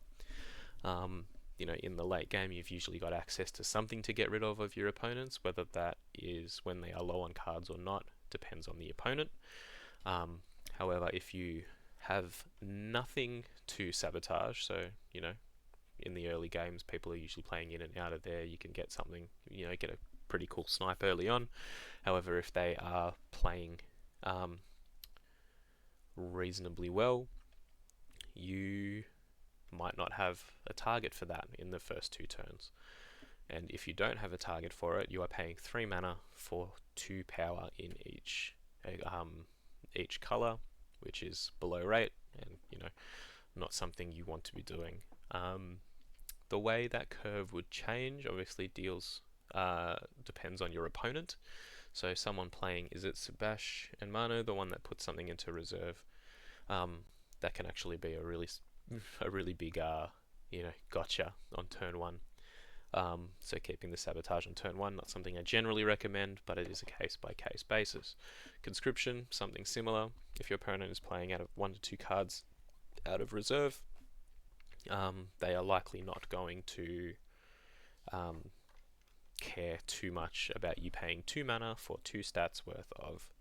in the late game, you've usually got access to something to get rid of your opponents, whether that is when they are low on cards or not, depends on the opponent. However, if you have nothing to sabotage, so, in the early games, people are usually playing in and out of there, you can get something, get a pretty cool snipe early on. However, if they are playing reasonably well, you might not have a target for that in the first 2 turns. And if you don't have a target for it, you are paying 3 mana for 2 power in each color, which is below rate, and not something you want to be doing. The way that curve would change obviously depends on your opponent. So someone playing, is it Sabash and Mano, the one that puts something into reserve, that can actually be a really big gotcha on turn 1. So keeping the sabotage on turn 1, not something I generally recommend, but it is a case by case basis. Conscription, something similar. If your opponent is playing out of 1 to 2 cards out of reserve, they are likely not going to care too much about you paying 2 mana for 2 stats worth of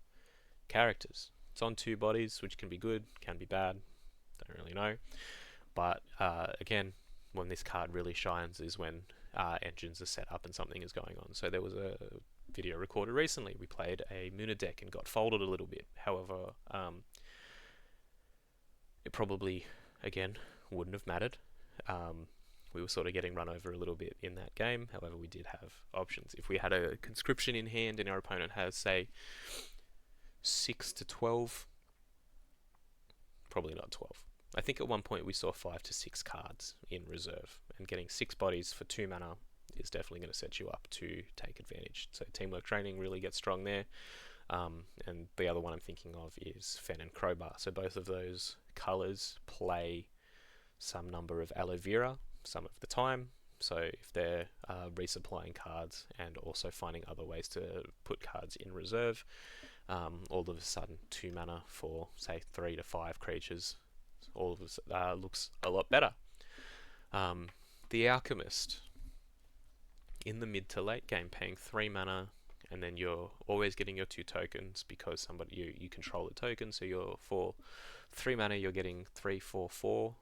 characters. It's on 2 bodies, which can be good, can be bad, don't really know. But again, when this card really shines is when engines are set up and something is going on. So there was a video recorded recently. We played a Muna deck and got folded a little bit. However, it probably, again, wouldn't have mattered. We were sort of getting run over a little bit in that game. However, we did have options. If we had a conscription in hand and our opponent has, say, 6 to 12, probably not 12. I think at one point we saw 5 to 6 cards in reserve, and getting 6 bodies for 2 mana is definitely going to set you up to take advantage. So teamwork training really gets strong there. And the other one I'm thinking of is Fen and Crowbar. So both of those colours play some number of aloe vera some of the time. So if they're resupplying cards and also finding other ways to put cards in reserve, all of a sudden 2 mana for, say, 3 to 5 creatures all of us looks a lot better. The Alchemist, in the mid to late game, paying 3 mana, and then you're always getting your 2 tokens because you control the token. So you're, for 3 mana, you're getting 3/4/4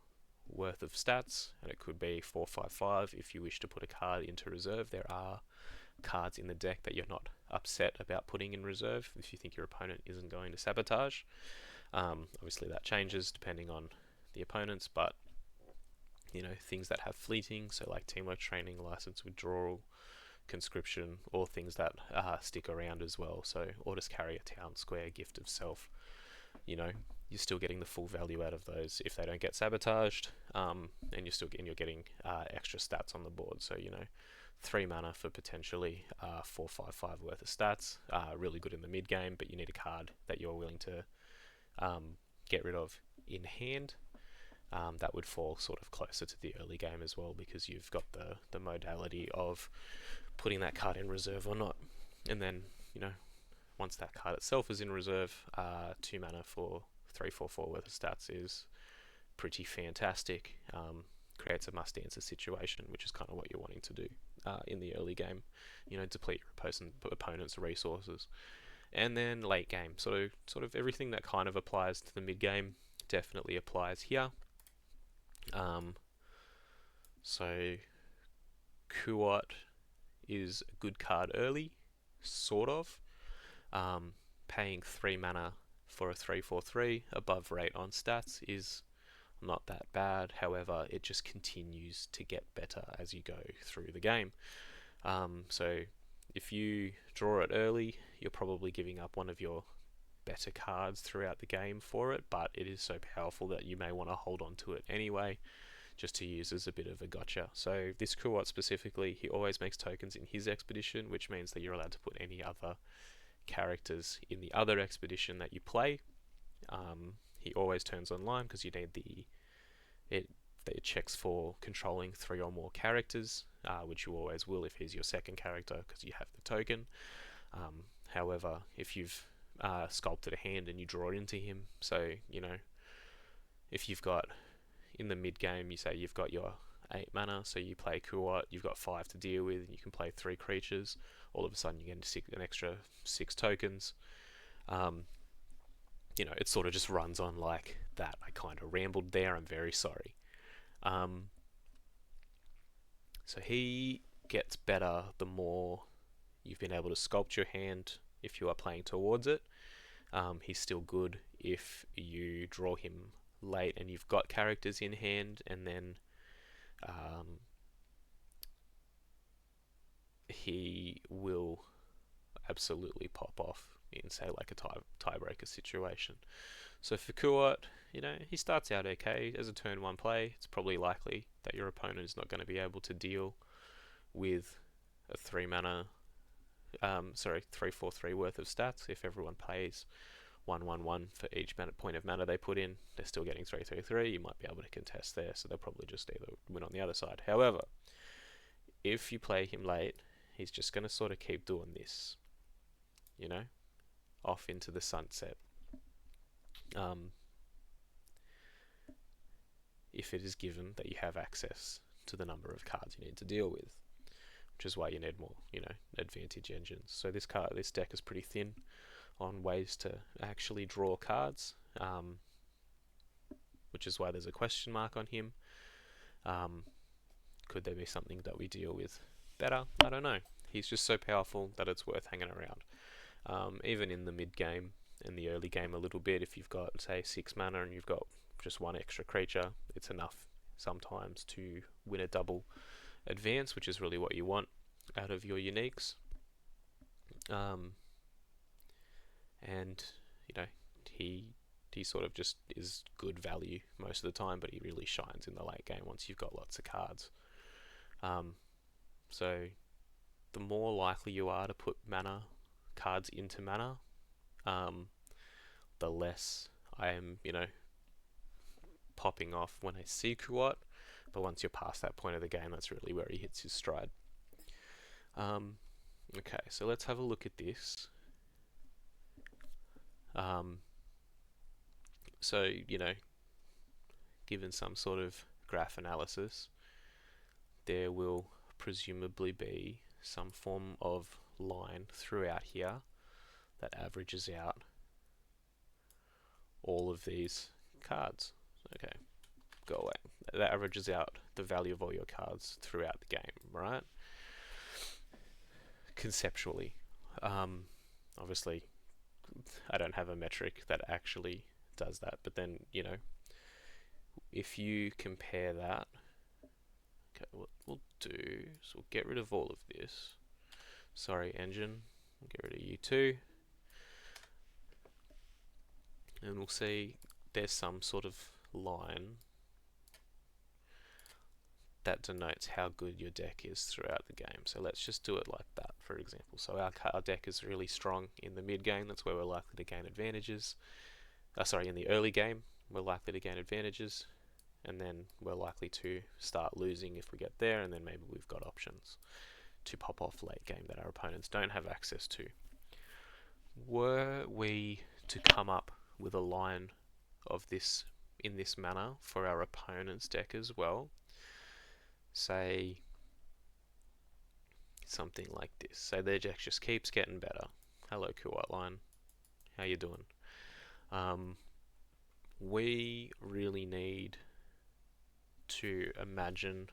worth of stats, and it could be 4/5/5 if you wish to put a card into reserve. There are cards in the deck that you're not upset about putting in reserve if you think your opponent isn't going to sabotage. Obviously that changes depending on the opponents, but things that have fleeting, so like teamwork training, license withdrawal, conscription, or things that stick around as well. So Orders Carrier, Town Square, Gift of Self, you're still getting the full value out of those if they don't get sabotaged, and you're getting extra stats on the board. So 3 mana for potentially 4/5/5 worth of stats, really good in the mid game, but you need a card that you're willing to get rid of in hand. That would fall sort of closer to the early game as well, because you've got the modality of putting that card in reserve or not. And then, once that card itself is in reserve, 2 mana for 3/4/4 worth of stats is pretty fantastic. Creates a must answer situation, which is kind of what you're wanting to do in the early game, deplete your opponent's resources. And then late game, so sort of everything that kind of applies to the mid game definitely applies here. So Kuot is a good card early, sort of. Paying 3 mana for a 3/4/3 above rate on stats is not that bad. However, it just continues to get better as you go through the game. So if you draw it early, you're probably giving up one of your better cards throughout the game for it, but it is so powerful that you may want to hold on to it anyway, just to use as a bit of a gotcha. So this Kuat specifically, he always makes tokens in his expedition, which means that you're allowed to put any other characters in the other expedition that you play. He always turns online because you need it checks for controlling 3 or more characters, which you always will if he's your second character because you have the token. However, if you've sculpted a hand and you draw it into him, so if you've got in the mid game, you say you've got your 8 mana, so you play Kuat, you've got 5 to deal with, and you can play 3 creatures. All of a sudden, you get an extra 6 tokens. It sort of just runs on like that. I kind of rambled there. I'm very sorry. So he gets better the more you've been able to sculpt your hand if you are playing towards it. He's still good if you draw him late and you've got characters in hand, and then he will absolutely pop off in, say, like a tiebreaker situation. So for Kuat, he starts out okay as a turn 1 play. It's probably likely that your opponent is not going to be able to deal with a 3 mana 3/4/3 worth of stats. If everyone plays 1/1/1 for each point of mana they put in, they're still getting 3/3/3. You might be able to contest there, so they'll probably just either win on the other side. However, if you play him late, he's just going to sort of keep doing this, off into the sunset. If it is given that you have access to the number of cards you need to deal with, which is why you need more, advantage engines. So this deck is pretty thin on ways to actually draw cards, which is why there's a question mark on him. Could there be something that we deal with better? I don't know. He's just so powerful that it's worth hanging around. Even in the mid game and the early game a little bit, if you've got, say, 6 mana and you've got just 1 extra creature, it's enough sometimes to win a double advance, which is really what you want out of your uniques. And he sort of just is good value most of the time, but he really shines in the late game once you've got lots of cards. So the more likely you are to put mana cards into mana, the less I am popping off when I see Kuat. But once you're past that point of the game, that's really where he hits his stride. Okay, so let's have a look at this. So, given some sort of graph analysis, there will presumably be some form of line throughout here that averages out all of these cards. Okay, go away. That averages out the value of all your cards throughout the game, right? Conceptually. Obviously, I don't have a metric that actually does that, but then, if you compare that, okay, what we'll do is we'll get rid of all of this. Sorry, engine. We'll get rid of you too. And we'll see there's some sort of line that denotes how good your deck is throughout the game. So let's just do it like that, for example. So our deck is really strong in the mid game. That's where we're likely to gain advantages. In the early game, we're likely to gain advantages, and then we're likely to start losing if we get there, and then maybe we've got options to pop off late game that our opponents don't have access to. Were we to come up with a line of this in this manner for our opponent's deck as well, say something like this. Say their deck just keeps getting better. Hello, Kuat line. How you doing? We really need to imagine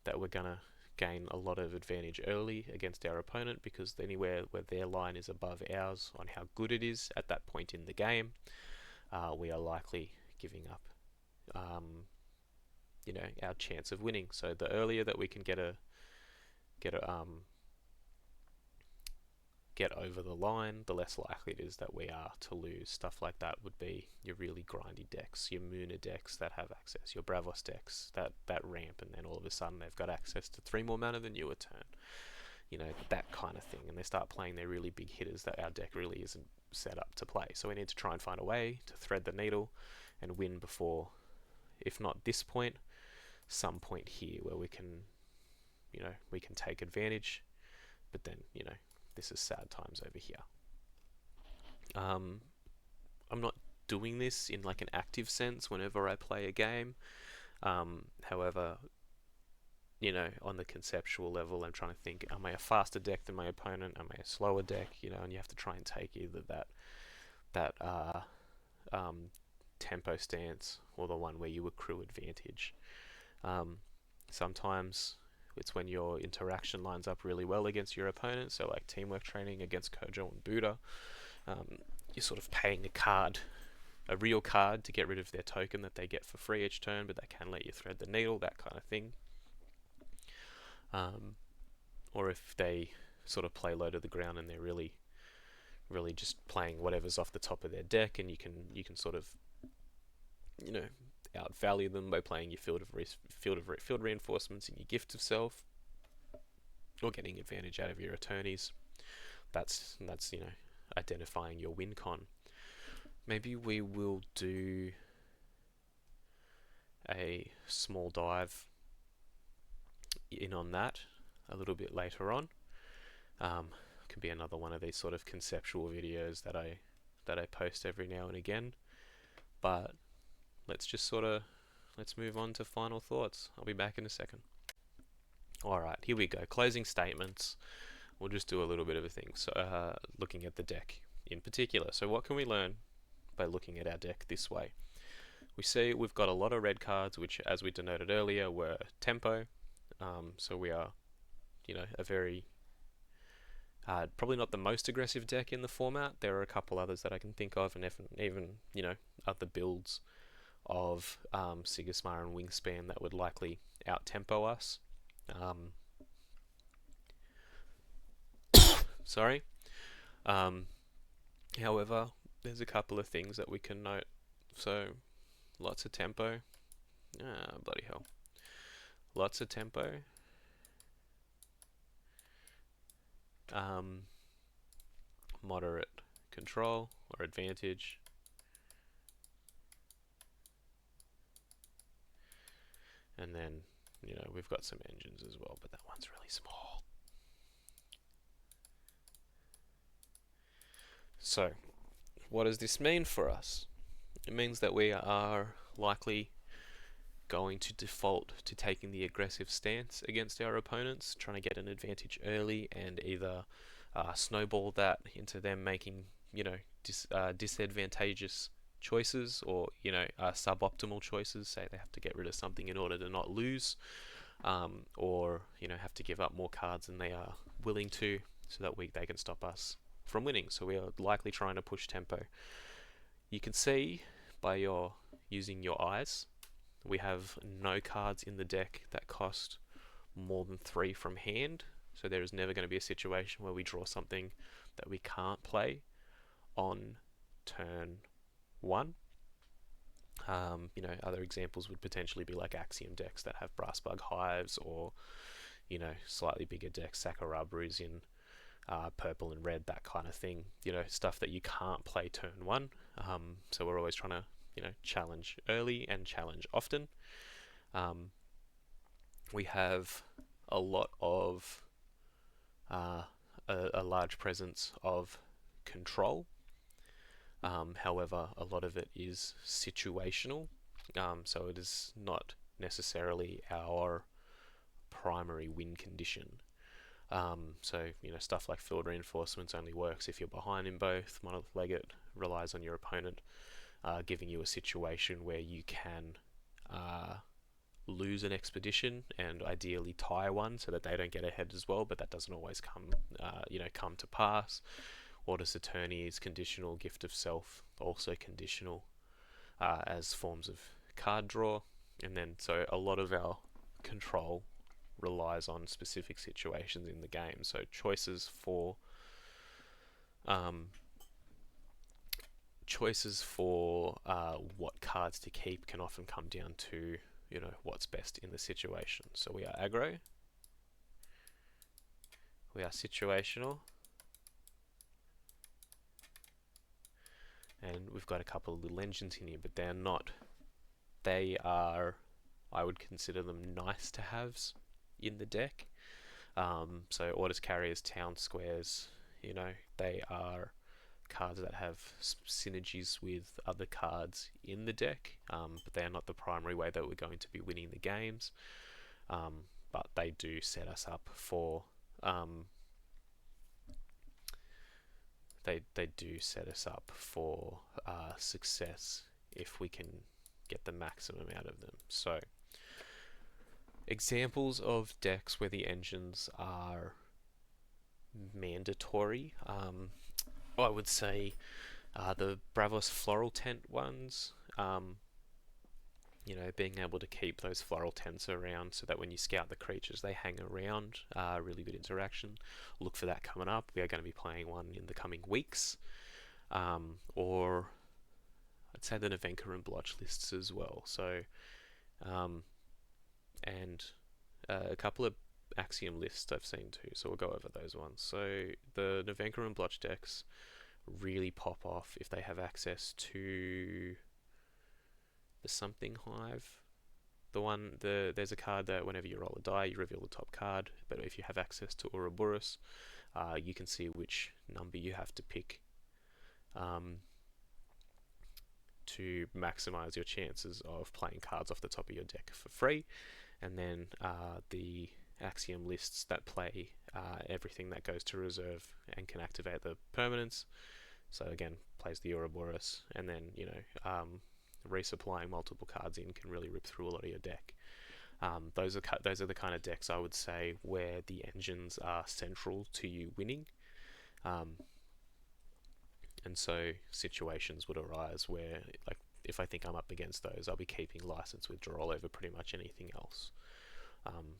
that we're going to gain a lot of advantage early against our opponent, because anywhere where their line is above ours on how good it is at that point in the game, we are likely giving up our chance of winning. So the earlier that we can get a get over the line, the less likely it is that we are to lose. Stuff like that would be your really grindy decks, your Mooner decks that have access, your Bravos decks that ramp, and then all of a sudden they've got access to 3 more mana than you a turn. You know, that kind of thing. And they start playing their really big hitters that our deck really isn't set up to play. So we need to try and find a way to thread the needle and win before, if not this point, some point here where we can, we can take advantage. But then, this is sad times over here. I'm not doing this in like an active sense whenever I play a game. However, on the conceptual level, I'm trying to think, am I a faster deck than my opponent? Am I a slower deck? And you have to try and take either that tempo stance or the one where you accrue advantage. Sometimes it's when your interaction lines up really well against your opponent, so like teamwork training against Kojo and Buddha. You're sort of paying a real card to get rid of their token that they get for free each turn, but they can let you thread the needle, that kind of thing. Or if they sort of play low to the ground and they're really just playing whatever's off the top of their deck, and you can sort of outvalue them by playing your field reinforcements and your gift of self, or getting advantage out of your attorneys. That's identifying your win con. Maybe we will do a small dive in on that a little bit later on. Could be another one of these sort of conceptual videos that I post every now and again. But let's move on to final thoughts. I'll be back in a second. Alright, here we go. Closing statements. We'll just do a little bit of a thing. So, looking at the deck in particular. So what can we learn by looking at our deck this way? We see we've got a lot of red cards, which, as we denoted earlier, were tempo. So we are, a very probably not the most aggressive deck in the format. There are a couple others that I can think of, and even other builds of Sigismar and Wingspan that would likely out-tempo us. Sorry. However, there's a couple of things that we can note. So, lots of tempo. Bloody hell. Lots of tempo. Moderate control or advantage. And then, we've got some engines as well, but that one's really small. So, what does this mean for us? It means that we are likely going to default to taking the aggressive stance against our opponents, trying to get an advantage early and either snowball that into them making, disadvantageous choices, or suboptimal choices. Say they have to get rid of something in order to not lose, or have to give up more cards than they are willing to, so that they can stop us from winning. So we are likely trying to push tempo. You can see by using your eyes, we have no cards in the deck that cost more than 3 from hand. So there is never going to be a situation where we draw something that we can't play on turn 1. Other examples would potentially be like Axiom decks that have Brassbug Hives, or slightly bigger decks, Sakurabus in purple and red, that kind of thing. Stuff that you can't play turn 1. So we're always trying to challenge early and challenge often. We have a lot of a large presence of control. However, a lot of it is situational, so it is not necessarily our primary win condition. So stuff like field reinforcements only works if you're behind in both. Monolith Legate relies on your opponent giving you a situation where you can lose an expedition and ideally tie one so that they don't get ahead as well, but that doesn't always come to pass. Orders Attorney is conditional, Gift of Self also conditional as forms of card draw, and then so a lot of our control relies on specific situations in the game. So choices for Um, Choices for what cards to keep can often come down to, what's best in the situation. So we are aggro, we are situational, and we've got a couple of little engines in here, but they're not. They are, I would consider them nice to haves in the deck. So orders, carriers, town squares, they are cards that have synergies with other cards in the deck, but they are not the primary way that we're going to be winning the games. But they do set us up for they do set us up for success if we can get the maximum out of them. So examples of decks where the engines are mandatory. I would say the Bravos Floral Tent ones. Being able to keep those floral tents around so that when you scout the creatures, they hang around. Really good interaction. Look for that coming up. We are going to be playing one in the coming weeks. Or I'd say the Navenka and Blotch lists as well. So, and a couple of Axiom lists I've seen too. So we'll go over those ones. So the Navenka and Blotch decks really pop off if they have access to the Something Hive. There's a card that whenever you roll a die, you reveal the top card. But if you have access to Ouroboros, you can see which number you have to pick to maximize your chances of playing cards off the top of your deck for free. And then the Axiom lists that play everything that goes to reserve and can activate the permanents. So again, plays the Ouroboros, and then resupplying multiple cards in can really rip through a lot of your deck. Those are the kind of decks I would say where the engines are central to you winning. And so situations would arise where, like, if I think I'm up against those, I'll be keeping License Withdrawal over pretty much anything else.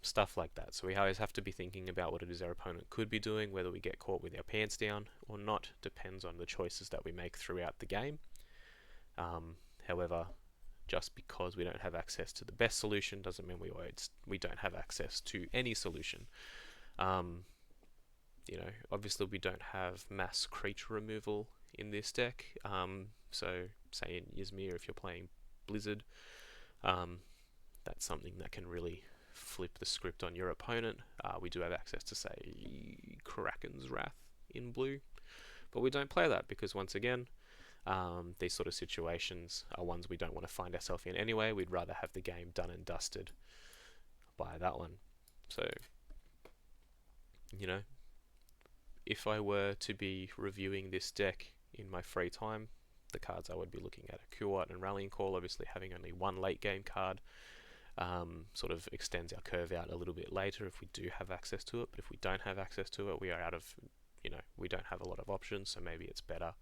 Stuff like that. So we always have to be thinking about what it is our opponent could be doing. Whether we get caught with our pants down or not depends on the choices that we make throughout the game. However, just because we don't have access to the best solution doesn't mean we don't have access to any solution. Obviously we don't have mass creature removal in this deck. So say in Ysmir, if you're playing Blizzard, that's something that can really flip the script on your opponent. We do have access to, say, Kraken's Wrath in blue, but we don't play that because, once again, these sort of situations are ones we don't want to find ourselves in anyway. We'd rather have the game done and dusted by that one. So, if I were to be reviewing this deck in my free time, the cards I would be looking at are Kuat and Rallying Call. Obviously, having only one late game card sort of extends our curve out a little bit later if we do have access to it. But if we don't have access to it, we are out of, we don't have a lot of options. So maybe it's better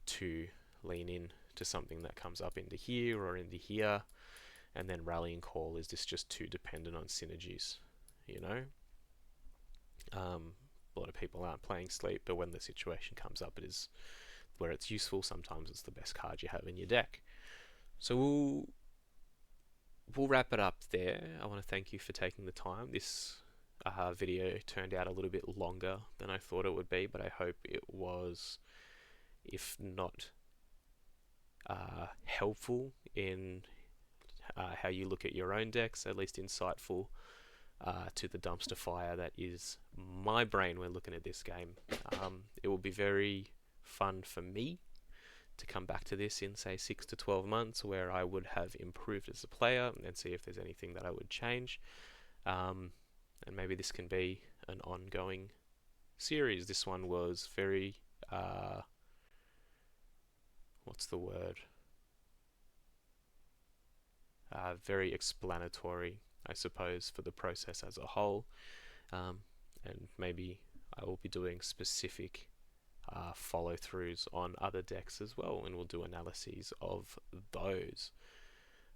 to lean in to something that comes up into here or into here. And then Rallying Call, is this just too dependent on synergies? A lot of people aren't playing Sleep, but when the situation comes up, it is where it's useful. Sometimes it's the best card you have in your deck. So we'll wrap it up there. I want to thank you for taking the time. This video turned out a little bit longer than I thought it would be, but I hope it was, if not helpful in how you look at your own decks, at least insightful to the dumpster fire that is my brain when looking at this game. It will be very fun for me to come back to this in, say, 6 to 12 months, where I would have improved as a player and see if there's anything that I would change. And maybe this can be an ongoing series. This one was very, what's the word? Very explanatory, I suppose, for the process as a whole. And maybe I will be doing specific follow-throughs on other decks as well, and we'll do analyses of those.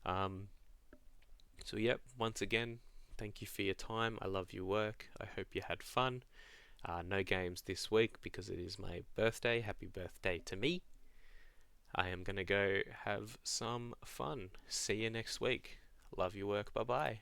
So yep, once again, thank you for your time. I love your work. I hope you had fun. No games this week because it is my birthday. Happy birthday to me. I am going to go have some fun. See you next week. Love your work. Bye bye.